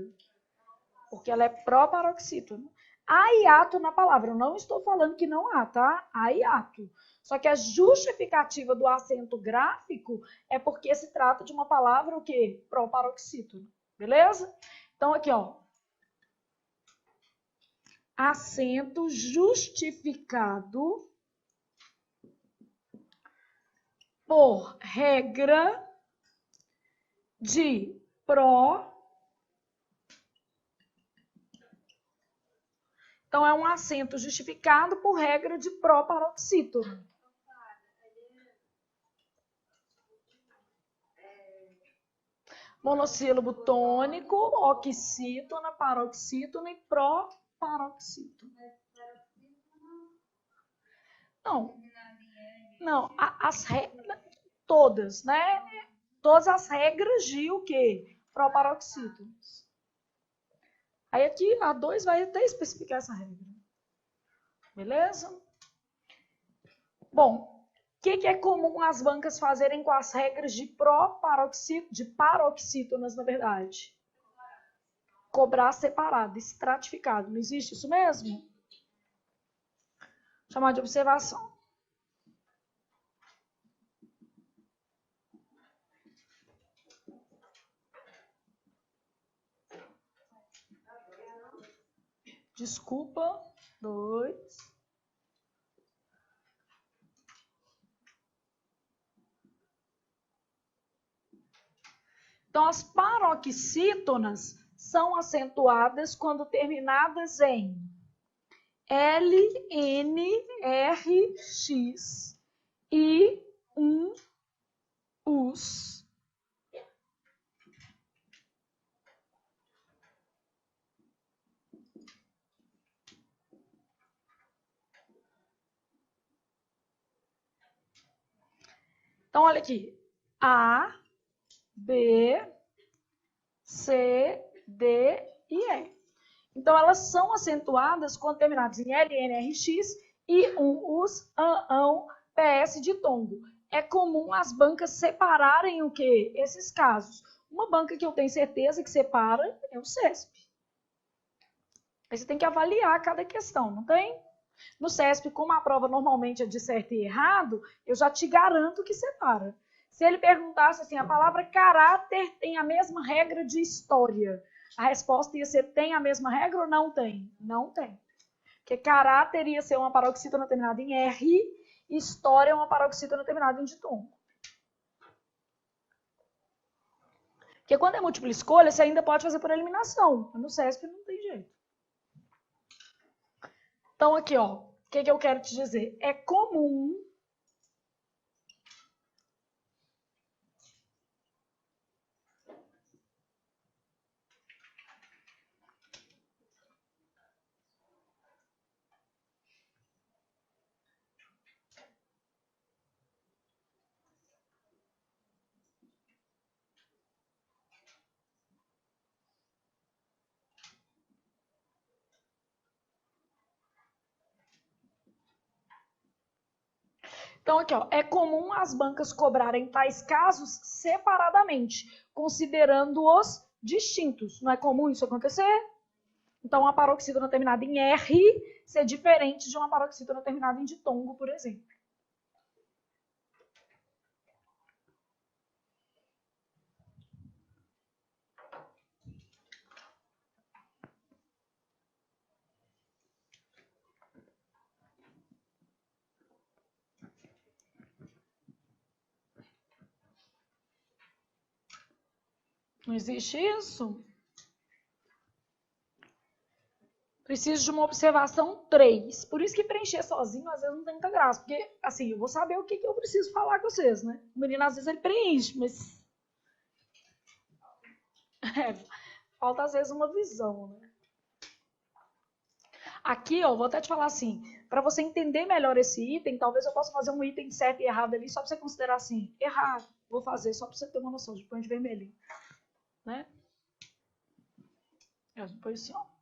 Porque ela é proparoxítona. Há hiato na palavra. Eu não estou falando que não há, tá? Há hiato. Só que a justificativa do acento gráfico é porque se trata de uma palavra o quê? Proparoxítona. Beleza? Então, aqui, ó. Acento justificado por regra de Então, é um acento justificado por regra de proparoxítona. Monossílabo tônico, oxítona, paroxítona e proparoxítona. Não, as regras todas, né? todas as regras de o quê? Proparoxítonas. Aí aqui a 2 vai até especificar essa regra. Beleza? Bom, o que é comum as bancas fazerem com as regras de paroxítonas, na verdade? Cobrar separado, estratificado. Não existe isso mesmo? Vou chamar de observação. Desculpa. 2. Então, as paroxítonas são acentuadas quando terminadas em L, N, R, X e US. Então, olha aqui. A, B, C, D e E. Então, elas são acentuadas quando terminadas em L, N, R, X e US, AN, PS de tongo. É comum as bancas separarem o quê? Esses casos. Uma banca que eu tenho certeza que separa é o CESP. Aí você tem que avaliar cada questão, não tem? No CESP, como a prova normalmente é de certo e errado, eu já te garanto que separa. Se ele perguntasse assim, a palavra caráter tem a mesma regra de história, a resposta ia ser, tem a mesma regra ou não tem? Não tem. Porque caráter ia ser uma paroxítona terminada em R, e história é uma paroxítona terminada em ditongo. Porque quando é múltipla escolha, você ainda pode fazer por eliminação. No CESP não tem jeito. Então, aqui, ó, o que eu quero te dizer? É comum Então, aqui, ó, é comum as bancas cobrarem tais casos separadamente, considerando-os distintos. Não é comum isso acontecer? Então, uma paroxítona terminada em R ser diferente de uma paroxítona terminada em ditongo, por exemplo. Não existe isso? Preciso de uma observação 3. Por isso que preencher sozinho, às vezes, não tem muita graça. Porque, assim, eu vou saber o que eu preciso falar com vocês, né? O menino, às vezes, ele preenche, mas... falta, às vezes, uma visão, né? Aqui, ó, vou até te falar assim, para você entender melhor esse item, talvez eu possa fazer um item certo e errado ali, só para você considerar assim, errado. Vou fazer só para você ter uma noção, de põe de vermelhinho, né? Depois assim, ó.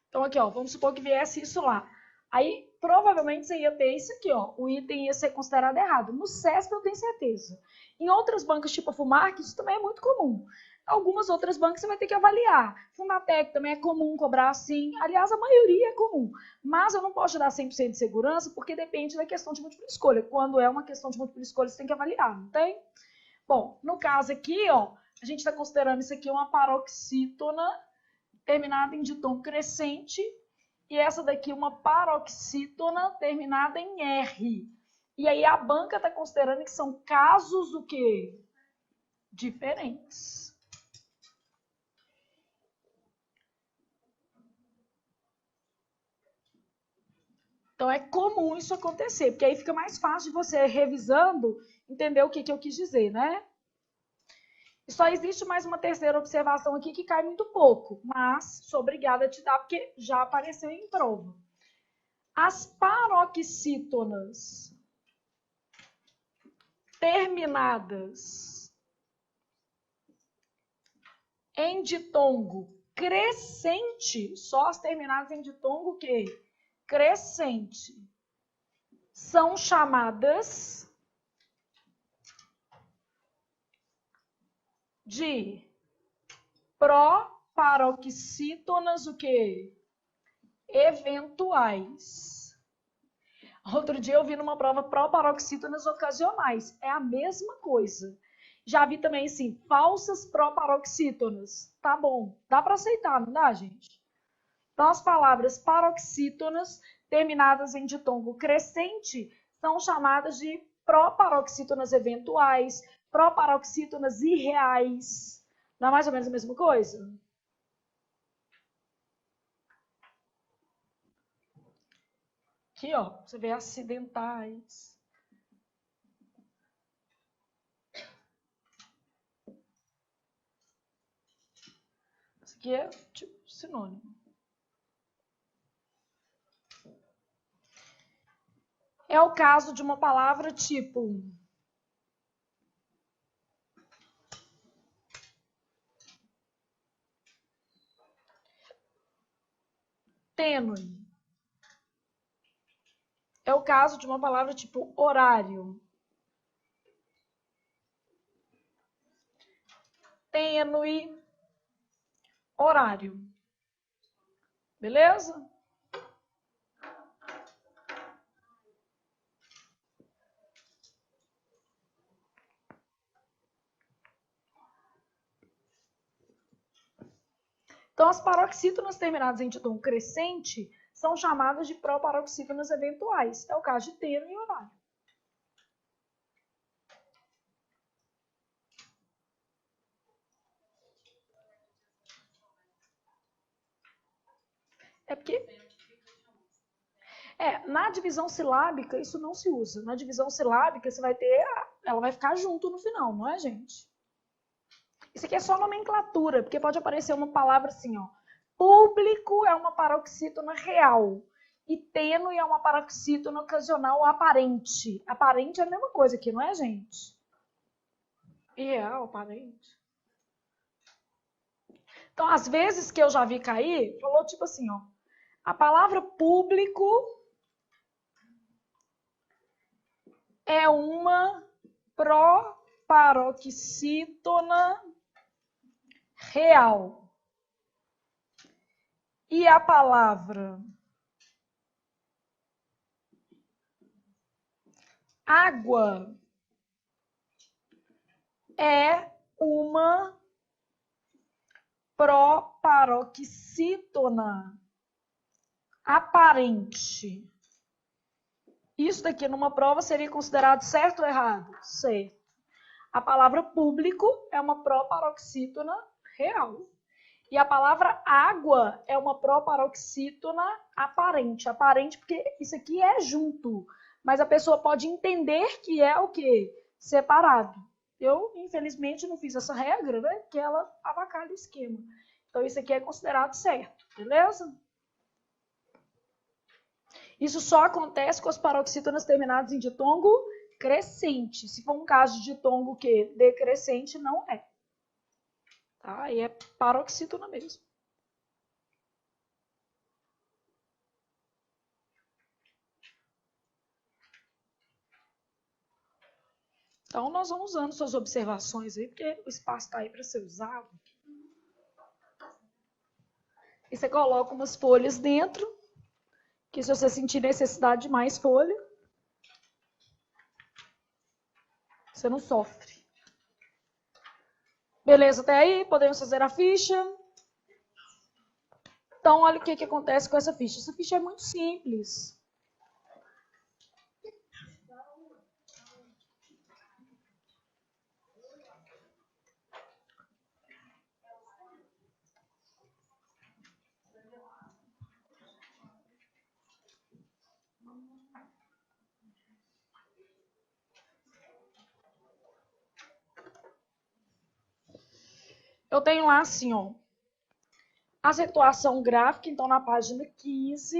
Então, aqui, ó, vamos supor que viesse isso lá. Aí, provavelmente, você ia ter isso aqui, ó. O item ia ser considerado errado. No CESP, eu tenho certeza. Em outras bancas, tipo a FUMARC, isso também é muito comum. Algumas outras bancas você vai ter que avaliar. Fundatec também é comum cobrar assim. Aliás, a maioria é comum. Mas eu não posso te dar 100% de segurança, porque depende da questão de múltipla escolha. Quando é uma questão de múltipla escolha, você tem que avaliar, não tem? Bom, no caso aqui, ó, a gente está considerando isso aqui uma paroxítona terminada em ditongo crescente, e essa daqui uma paroxítona terminada em R. E aí a banca está considerando que são casos o quê? Diferentes. Então é comum isso acontecer, porque aí fica mais fácil de você, revisando, entender o que eu quis dizer, né? E só existe mais uma terceira observação aqui que cai muito pouco, mas sou obrigada a te dar porque já apareceu em prova. As paroxítonas terminadas em ditongo crescente, só as terminadas em ditongo o quê? Crescente, são chamadas de proparoxítonas o quê? Eventuais. Outro dia eu vi numa prova proparoxítonas ocasionais. É a mesma coisa. Já vi também, assim, falsas proparoxítonas. Tá bom. Dá para aceitar, não dá, gente? Então, as palavras paroxítonas terminadas em ditongo crescente são chamadas de proparoxítonas eventuais, proparoxítonas irreais. Não é mais ou menos a mesma coisa? Aqui, ó, você vê acidentais. Isso aqui é tipo sinônimo. É o caso de uma palavra tipo tênue. É o caso de uma palavra tipo horário. Tênue, horário. Beleza? Então, as paroxítonas terminadas em ditongo crescente são chamadas de proparoxítonas eventuais. É o caso de tênue e horário. É porque... na divisão silábica, isso não se usa. Na divisão silábica, você vai ter... Ela vai ficar junto no final, não é, gente? Isso aqui é só nomenclatura, porque pode aparecer uma palavra assim, ó. Público é uma paroxítona real. E tênue é uma paroxítona ocasional aparente. Aparente é a mesma coisa aqui, não é, gente? Irreal, aparente. Então, às vezes que eu já vi cair, falou tipo assim, ó. A palavra público é uma proparoxítona real. E a palavra água é uma proparoxítona aparente. Isso daqui numa prova seria considerado certo ou errado? Certo. A palavra público é uma proparoxítona real. E a palavra água é uma proparoxítona aparente. Aparente porque isso aqui é junto. Mas a pessoa pode entender que é o quê? Separado. Eu, infelizmente, não fiz essa regra, né? Que ela avacalha o esquema. Então, isso aqui é considerado certo, beleza? Isso só acontece com as paroxítonas terminadas em ditongo crescente. Se for um caso de ditongo o quê? Decrescente, não é. Tá? Aí é paroxítona mesmo. Então, nós vamos usando suas observações aí, porque o espaço está aí para ser usado. E você coloca umas folhas dentro, que se você sentir necessidade de mais folha, você não sofre. Beleza até aí? Podemos fazer a ficha? Então, olha o que acontece com essa ficha. Essa ficha é muito simples. Eu tenho lá assim, ó, acentuação gráfica, então na página 15.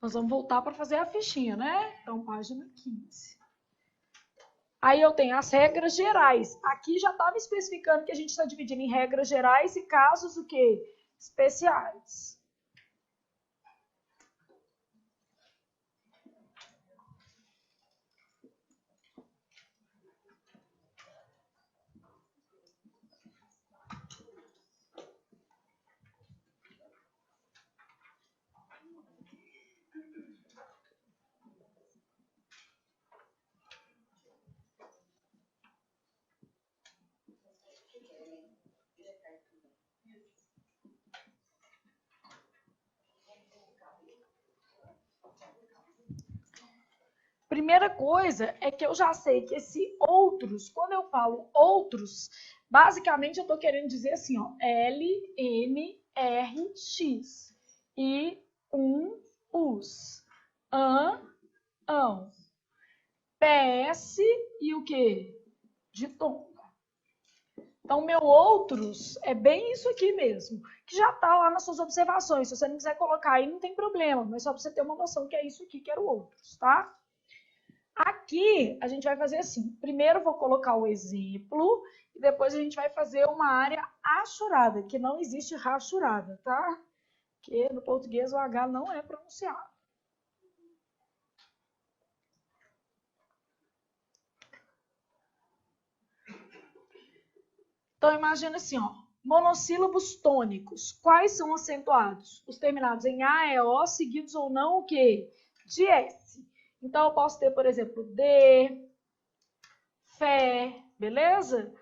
Nós vamos voltar para fazer a fichinha, né? Então, página 15. Aí eu tenho as regras gerais. Aqui já estava especificando que a gente está dividindo em regras gerais e casos o quê? Especiais. Primeira coisa é que eu já sei que esse outros, quando eu falo outros, basicamente eu estou querendo dizer assim, ó, L, N, R, X. E, us. Ão. PS e o quê? Ditongo. Então, meu outros é bem isso aqui mesmo, que já está lá nas suas observações. Se você não quiser colocar aí, não tem problema, mas só para você ter uma noção que é isso aqui que era o outros, tá? Aqui, a gente vai fazer assim. Primeiro, eu vou colocar o exemplo e depois a gente vai fazer uma área achurada, que não existe rachurada, tá? Porque no português o H não é pronunciado. Então, imagina assim, ó. Monossílabos tônicos. Quais são acentuados? Os terminados em A, E, O, seguidos ou não o quê? De S. Então, eu posso ter, por exemplo, D, Fé, beleza?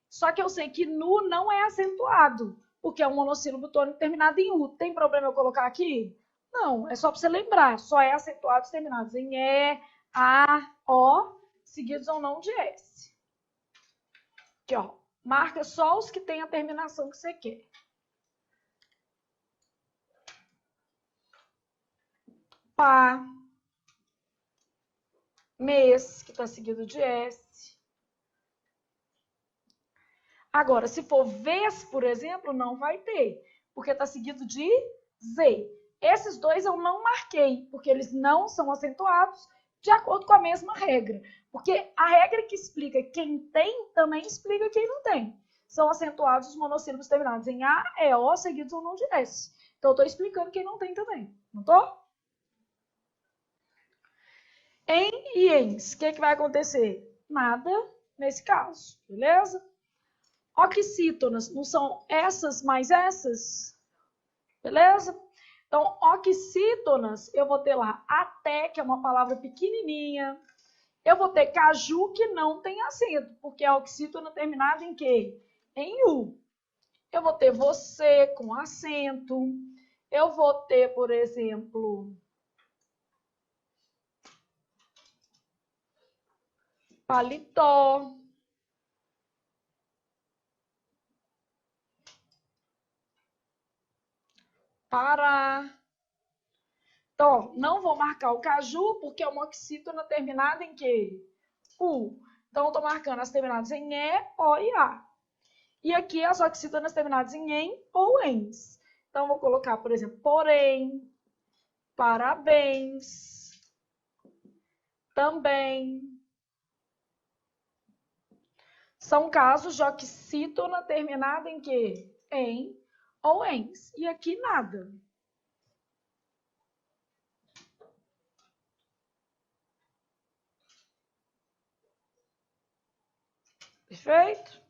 Só que eu sei que NU não é acentuado, porque é um monossílabo tônico terminado em U. Tem problema eu colocar aqui? Não, é só para você lembrar. Só é acentuado os terminados em E, A, O, seguidos ou não de S. Aqui, ó. Marca só os que têm a terminação que você quer. Pá. Mês, que está seguido de S. Agora, se for vez, por exemplo, não vai ter, porque está seguido de Z. Esses dois eu não marquei, porque eles não são acentuados de acordo com a mesma regra. Porque a regra que explica quem tem, também explica quem não tem. São acentuados os monossílabos terminados em A, E, O, seguidos ou não de S. Então, eu estou explicando quem não tem também. Não estou? Em e ens, o que vai acontecer? Nada nesse caso, beleza? Oxítonas, não são essas mais essas? Beleza? Então, oxítonas, eu vou ter lá até, que é uma palavra pequenininha. Eu vou ter caju, que não tem acento, porque é oxítona terminada em quê? Em U. Eu vou ter você com acento. Eu vou ter, por exemplo, paletó. Pará. Então, não vou marcar o caju, porque é uma oxítona terminada em quê? U. Então, eu estou marcando as terminadas em E, O e A. E aqui as oxítonas terminadas em em ou ens. Então, vou colocar, por exemplo, porém, parabéns, também. São casos de oxítona terminada em quê? Em ou ens. E aqui nada. Perfeito?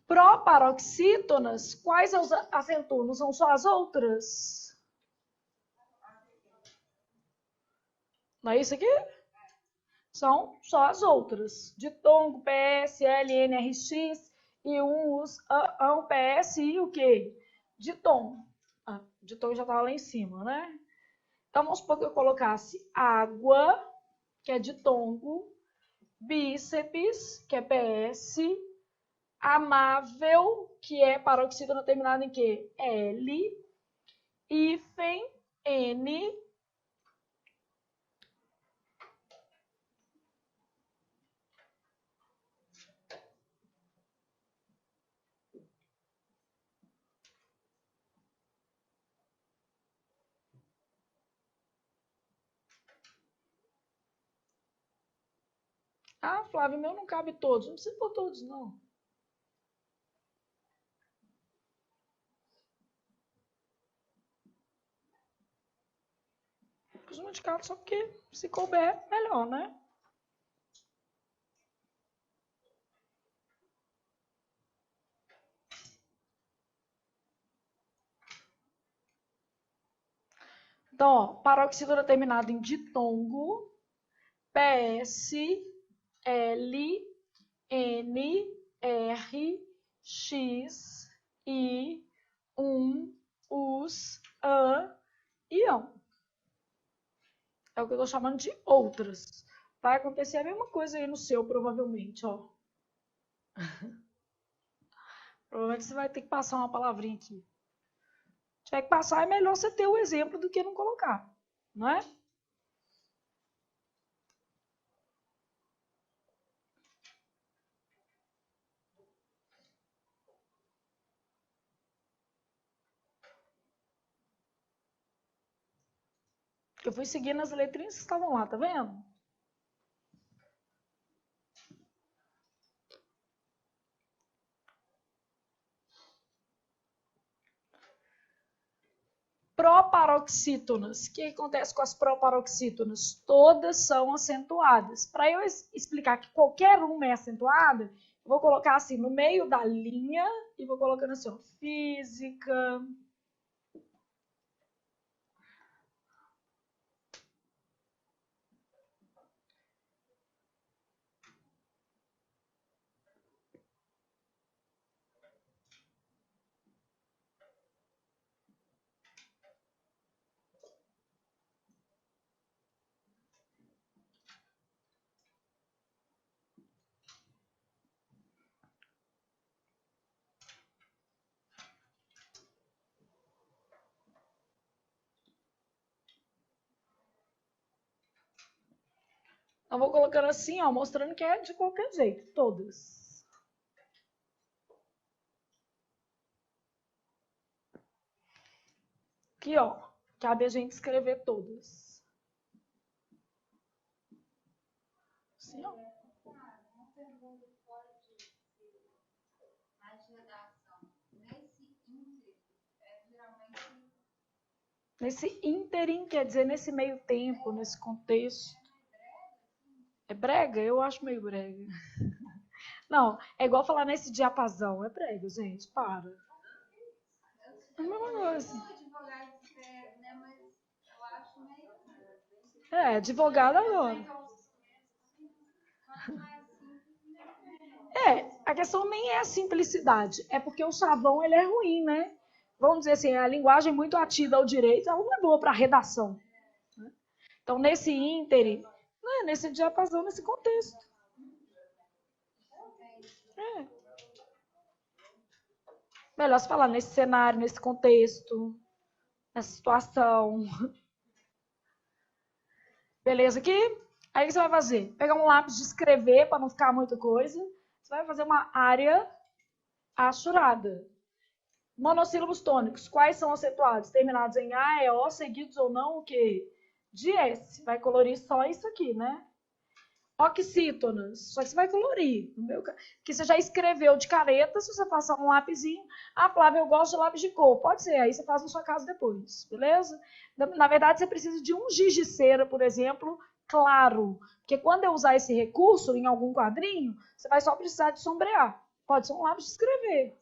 Proparoxítonas, quais acentuam? Não são só as outras? Não é isso aqui? São só as outras. Ditongo, PS, L, N, R, X e us, ão, PS e o quê? Ditongo. Ditongo já estava lá em cima, né? Então, vamos supor que eu colocasse água, que é ditongo, bíceps, que é PS, amável, que é paroxítona terminada em quê? L, hífen, N, Ah, Flávio, meu não cabe todos. Não precisa pôr todos, não. Pus multiplicado só porque se couber, melhor, né? Então, ó, paroxítona terminado em ditongo, PS, L, N, R, X, I, US, AN, IAN. É o que eu tô chamando de outras. Vai acontecer a mesma coisa aí no seu, provavelmente, ó. Provavelmente você vai ter que passar uma palavrinha aqui. Se tiver que passar, é melhor você ter o exemplo do que não colocar, não é? Eu fui seguindo as letrinhas que estavam lá, tá vendo? Proparoxítonas. O que acontece com as proparoxítonas? Todas são acentuadas. Para eu explicar que qualquer uma é acentuada, eu vou colocar assim no meio da linha e vou colocando assim, ó, física. Eu vou colocando assim, ó, mostrando que é de qualquer jeito, todas. Aqui, ó, cabe a gente escrever todas. Assim, ó. Uma pergunta fora de mais de redação. Nesse ínterim, geralmente. Nesse ínterim, quer dizer, nesse meio tempo, nesse contexto. É brega? Eu acho meio brega. Não, é igual falar nesse diapasão. É brega, gente, para. É a mesma coisa. Advogado escreve, né? Mas eu acho meio. É, advogado agora. A questão nem é a simplicidade, é porque o chavão ele é ruim, né? Vamos dizer assim, a linguagem muito atida ao direito, ela não é boa para redação. Né? Então, nesse ínterim, né, nesse diapasão, nesse contexto. É. Melhor se falar nesse cenário, nesse contexto, nessa situação. Beleza aqui? Aí o que você vai fazer? Pegar um lápis de escrever para não ficar muita coisa. Você vai fazer uma área achurada. Monossílabos tônicos. Quais são acentuados? Terminados em A, E, O, seguidos ou não, o quê? De S. Vai colorir só isso aqui, né? Oxítonas. Só que você vai colorir. No meu... Porque você já escreveu de caneta, se você passar um lapisinho. Ah, Flávia, eu gosto de lápis de cor. Pode ser, aí você faz na sua casa depois, beleza? Na verdade, você precisa de um giz de cera, por exemplo, claro. Porque quando eu usar esse recurso em algum quadrinho, você vai só precisar de sombrear. Pode ser um lápis de escrever.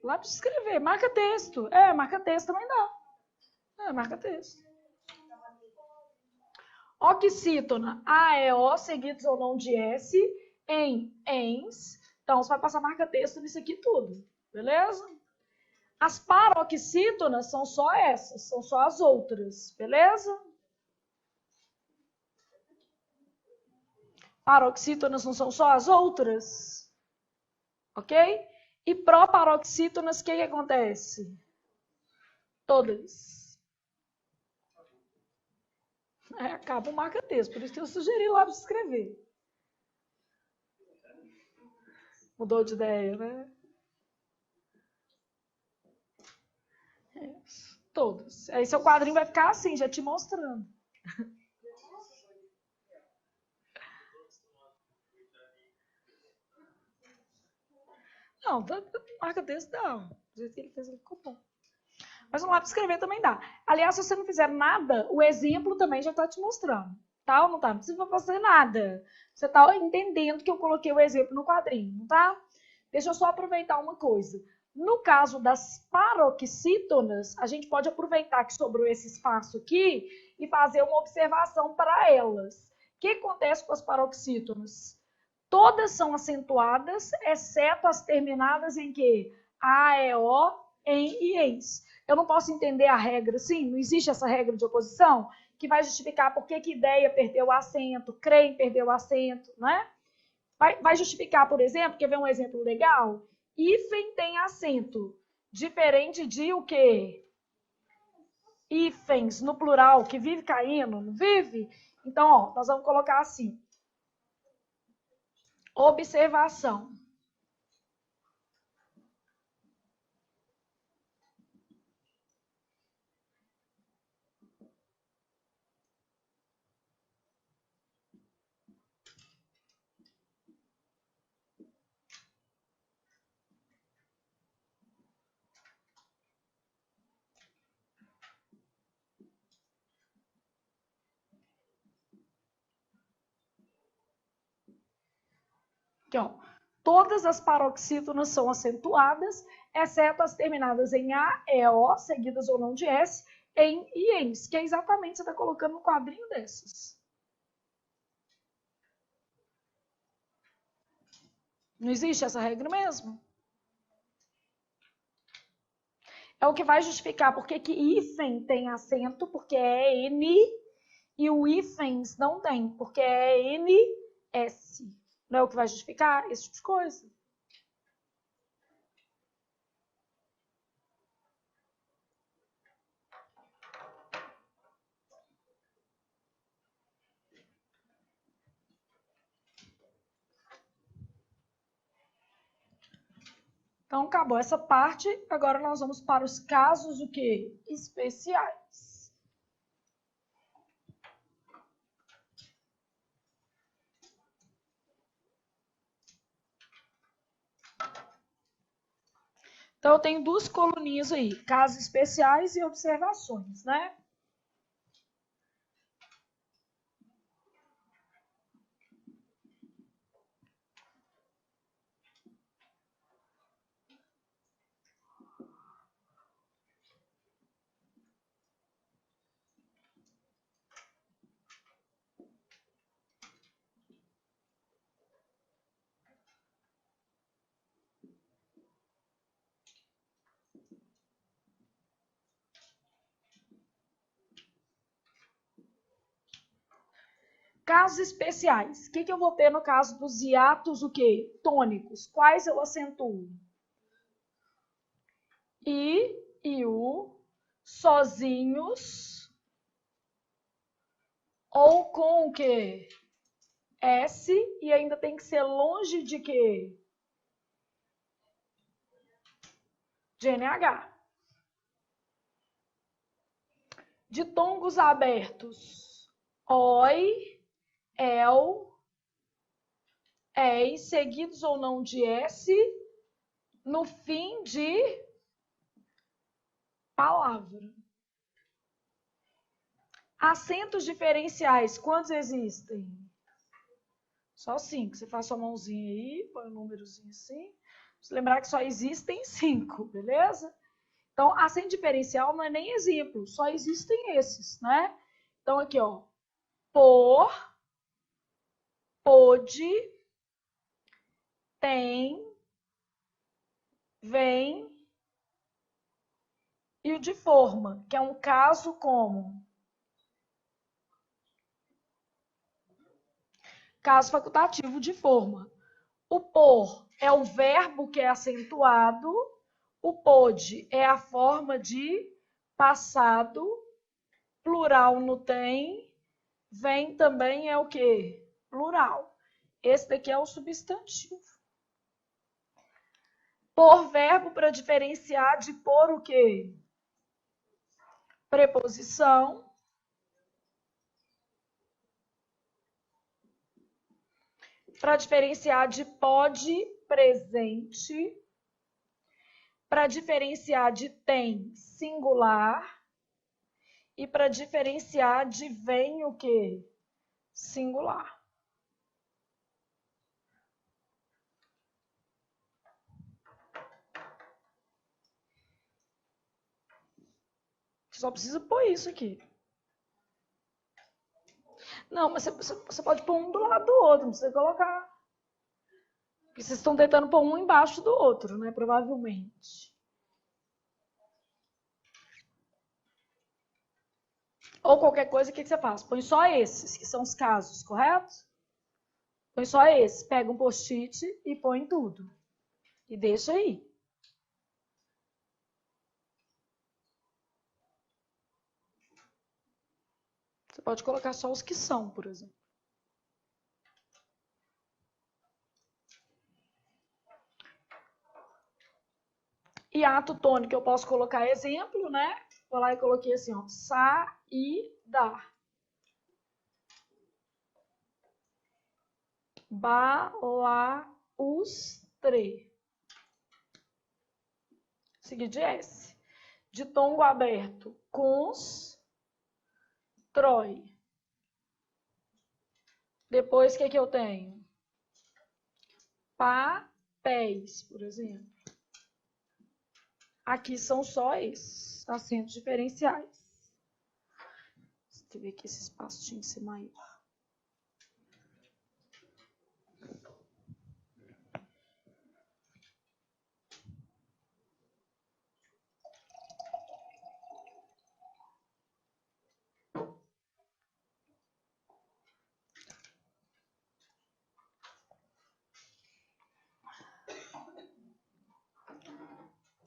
Lápis de escrever. Marca texto. Marca texto também dá. Marca texto. Oxítona, A, E, O, seguidos ou não de S, em, ens. Então, você vai passar marca-texto nisso aqui tudo, beleza? As paroxítonas são só essas, são só as outras, beleza? Paroxítonas não são só as outras, ok? E proparoxítonas, o que acontece? Todas. Acaba o marca-texto, por isso que eu sugeri lápis de escrever. Mudou de ideia, né? Todos. Aí seu quadrinho vai ficar assim, já te mostrando. Não, marca texto não. Do jeito que ele fez, ele ficou bom. Mas um lápis escrever também dá. Aliás, se você não fizer nada, o exemplo também já está te mostrando. Tá ou não tá? Não precisa fazer nada. Você está entendendo que eu coloquei o exemplo no quadrinho, não tá? Deixa eu só aproveitar uma coisa. No caso das paroxítonas, a gente pode aproveitar que sobrou esse espaço aqui e fazer uma observação para elas. O que acontece com as paroxítonas? Todas são acentuadas, exceto as terminadas em que? A, E, O, em e eis. Eu não posso entender a regra assim? Não existe essa regra de oposição que vai justificar por que ideia perdeu o acento, creem perdeu o acento, né? Vai justificar, por exemplo, quer ver um exemplo legal? Hífen tem acento, diferente de o quê? Hífens, no plural, que vive caindo, não vive? Então, ó, nós vamos colocar assim. Observação. Aqui, ó. Todas as paroxítonas são acentuadas, exceto as terminadas em A, E, O, seguidas ou não de S, em e ens, que é exatamente o que você está colocando no quadrinho dessas. Não existe essa regra mesmo? É o que vai justificar por que hífen tem acento, porque é N, e o hífens não tem, porque é NS. Não é o que vai justificar esse tipo de coisa? Então, acabou essa parte. Agora nós vamos para os casos, o quê? Especiais. Então, eu tenho duas coluninhas aí, casos especiais e observações, né? Casos especiais. O que eu vou ter no caso dos hiatos, o quê? Tônicos. Quais eu acentuo? I e U, sozinhos, ou com o quê? S, e ainda tem que ser longe de quê? De NH. De tongos abertos. Oi, el, ei, seguidos ou não de S, no fim de palavra. Acentos diferenciais, quantos existem? Só 5. Você faz sua mãozinha aí, põe o númerozinho assim. Você lembrar que só existem 5, beleza? Então, acento diferencial não é nem exemplo, só existem esses, né? Então, aqui, ó. Por, pôde, tem, vem, e o de forma, que é um caso como? Caso facultativo de forma. O por é o verbo que é acentuado, o pôde é a forma de passado, plural no tem, vem também é o quê? Plural. Esse daqui é o substantivo. Por verbo para diferenciar de por o quê? Preposição. Para diferenciar de pode, presente. Para diferenciar de tem singular e para diferenciar de vem o quê? Singular. Só precisa pôr isso aqui. Não, mas você pode pôr um do lado do outro, não precisa colocar. Porque vocês estão tentando pôr um embaixo do outro, né? Provavelmente. Ou qualquer coisa, o que você faz? Põe só esses, que são os casos, correto? Põe só esses. Pega um post-it e põe tudo. E deixa aí. Você pode colocar só os que são, por exemplo. E ato tônico eu posso colocar exemplo, né? Vou lá e coloquei assim, ó. Saída. Balaustre. Seguir de S. De tongo aberto. Constrói. Depois, o que eu tenho? Papéis, por exemplo. Aqui são só esses acentos diferenciais. Deixa eu ver aqui esse espaço tinha que ser maior.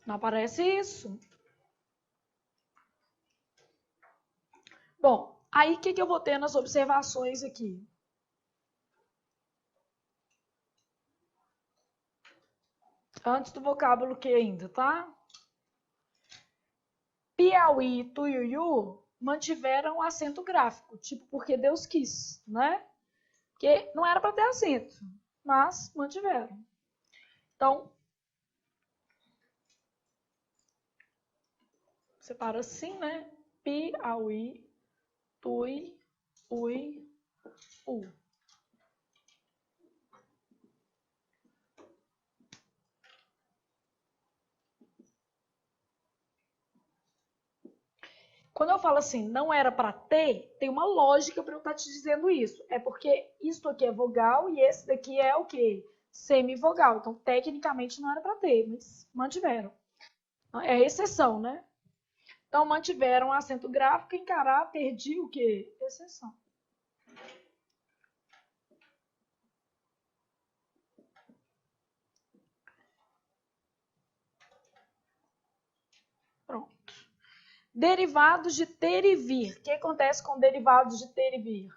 Não aparece isso. Bom, aí o que eu vou ter nas observações aqui? Antes do vocábulo que ainda, tá? Piauí e Tuiuiu mantiveram o acento gráfico, tipo porque Deus quis, né? Porque não era para ter acento, mas mantiveram. Então, separa assim, né? Piauí, Tui, Ui, U. Quando eu falo assim, não era para ter, tem uma lógica para eu estar te dizendo isso. É porque isso aqui é vogal e esse daqui é o quê? Semivogal. Então, tecnicamente, não era para ter, mas mantiveram. É exceção, né? Então, mantiveram o acento gráfico em caráter de o quê? Exceção. Pronto. Derivados de ter e vir. O que acontece com derivados de ter e vir?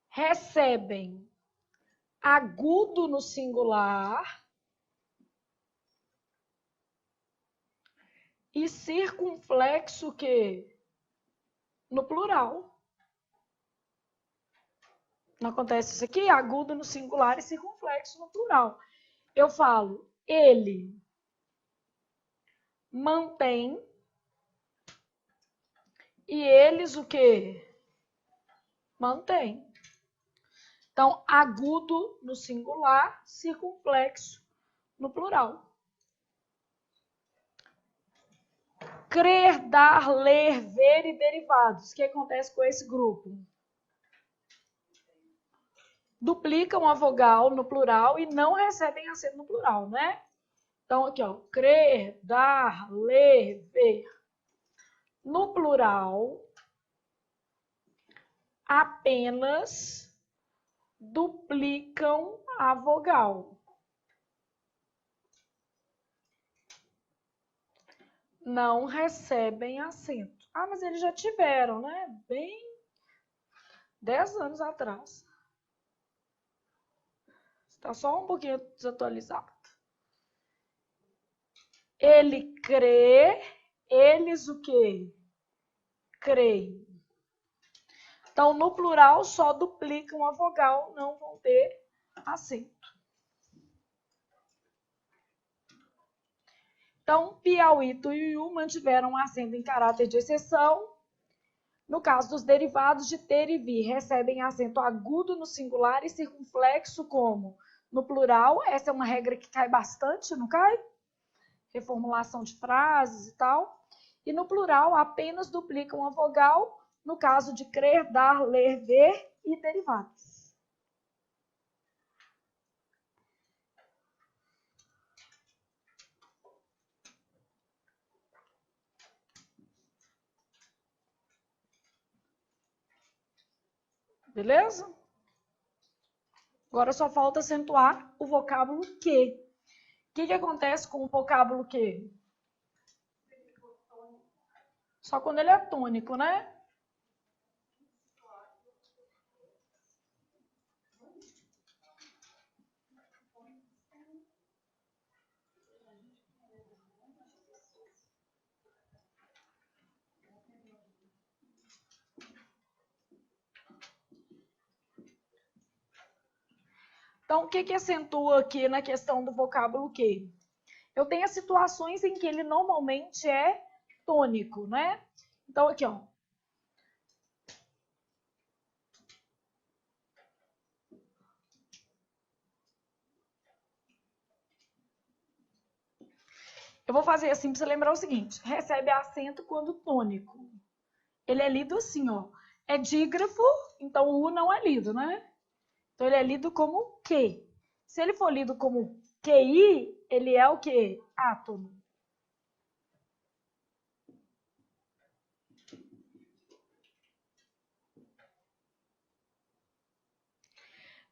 Recebem agudo no singular e circunflexo que no plural. Não acontece isso aqui? Agudo no singular e circunflexo no plural. Eu falo, ele mantém e eles o quê? Mantém. Então, agudo no singular, circunflexo no plural. Crer, dar, ler, ver e derivados. O que acontece com esse grupo? Duplicam a vogal no plural e não recebem acento no plural, né? Então, aqui, ó. Crer, dar, ler, ver. No plural, apenas duplicam a vogal. Não recebem acento. Ah, mas eles já tiveram, né? Bem 10 anos atrás. Está só um pouquinho desatualizado. Ele crê, eles o quê? Creem. Então, no plural, só duplicam a vogal, não vão ter acento. Então, Piauí, Tuiuiu mantiveram acento em caráter de exceção. No caso dos derivados de ter e vir, recebem acento agudo no singular e circunflexo como no plural. Essa é uma regra que cai bastante, não cai? Reformulação de frases e tal. E no plural, apenas duplicam a vogal, no caso de crer, dar, ler, ver e derivados. Beleza? Agora só falta acentuar o vocábulo que. O que acontece com o vocábulo que? Só quando ele é tônico, né? Então, o que acentua aqui na questão do vocábulo que? Eu tenho as situações em que ele normalmente é tônico, né? Então, aqui, ó. Eu vou fazer assim para você lembrar o seguinte. Recebe acento quando tônico. Ele é lido assim, ó. É dígrafo, então o U não é lido, né? Então, ele é lido como que. Se ele for lido como QI, ele é o quê? Átono.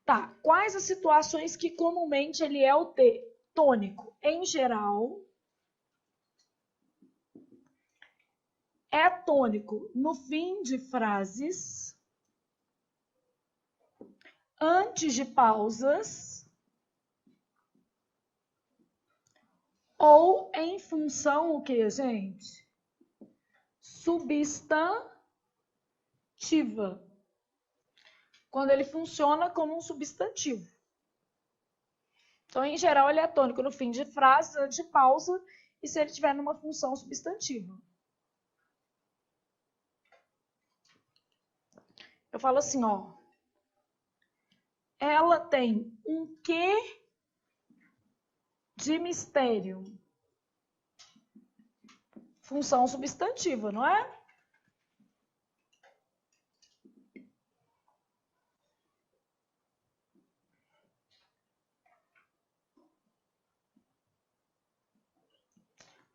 Tá, quais as situações que comumente ele é o T? Tônico. Em geral, é tônico no fim de frases, antes de pausas, ou em função o que, gente? Substantiva. Quando ele funciona como um substantivo. Então, em geral, ele é tônico no fim de frases, antes de pausa, e se ele estiver numa função substantiva. Eu falo assim, ó. Ela tem um quê de mistério. Função substantiva, não é?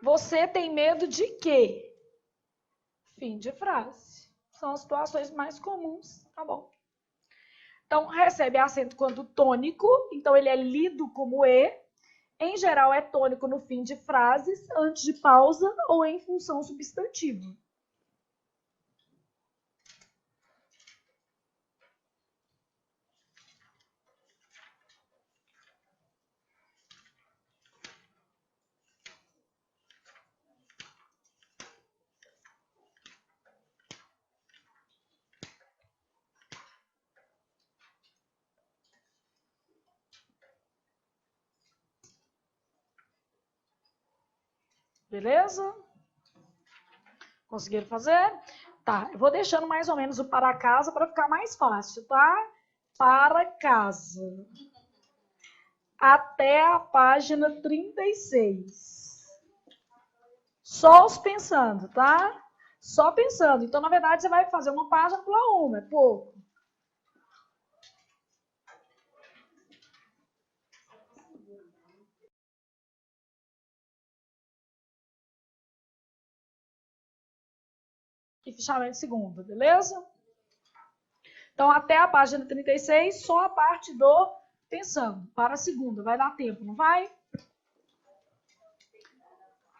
Você tem medo de quê? Fim de frase. São as situações mais comuns, tá bom? Então, recebe acento quando tônico, então ele é lido como E. Em geral, é tônico no fim de frases, antes de pausa ou em função substantiva. Beleza? Conseguiram fazer? Tá, eu vou deixando mais ou menos o para casa para ficar mais fácil, tá? Para casa. Até a página 36. Só os pensando, tá? Só pensando. Então, na verdade, você vai fazer uma página pela uma, é pouco. E fichamento de segunda, beleza? Então, até a página 36, só a parte do pensando. Para a segunda, vai dar tempo, não vai?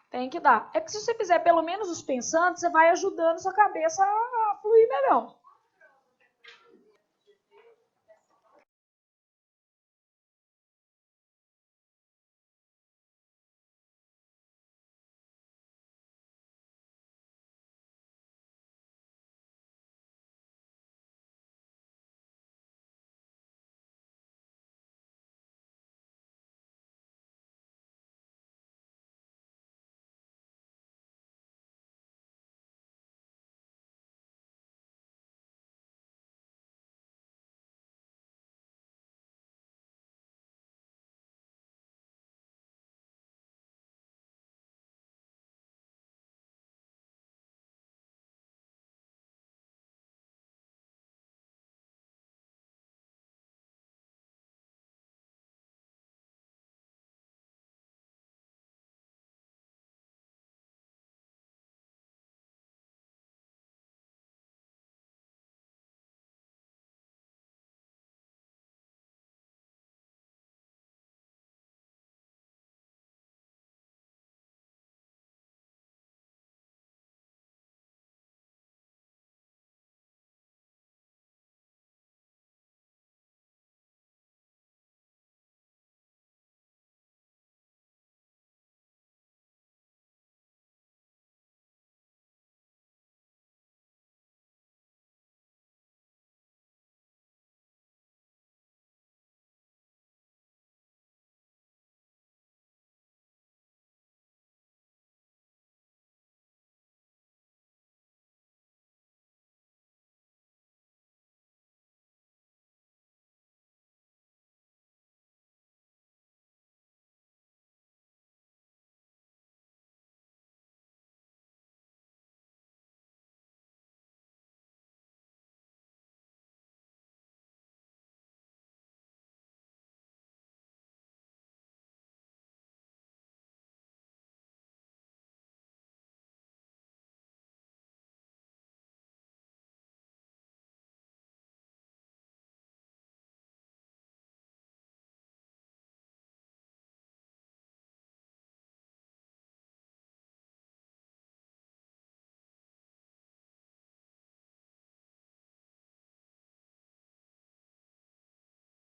Tem que dar. É que se você fizer pelo menos os pensando, você vai ajudando sua cabeça a fluir melhor.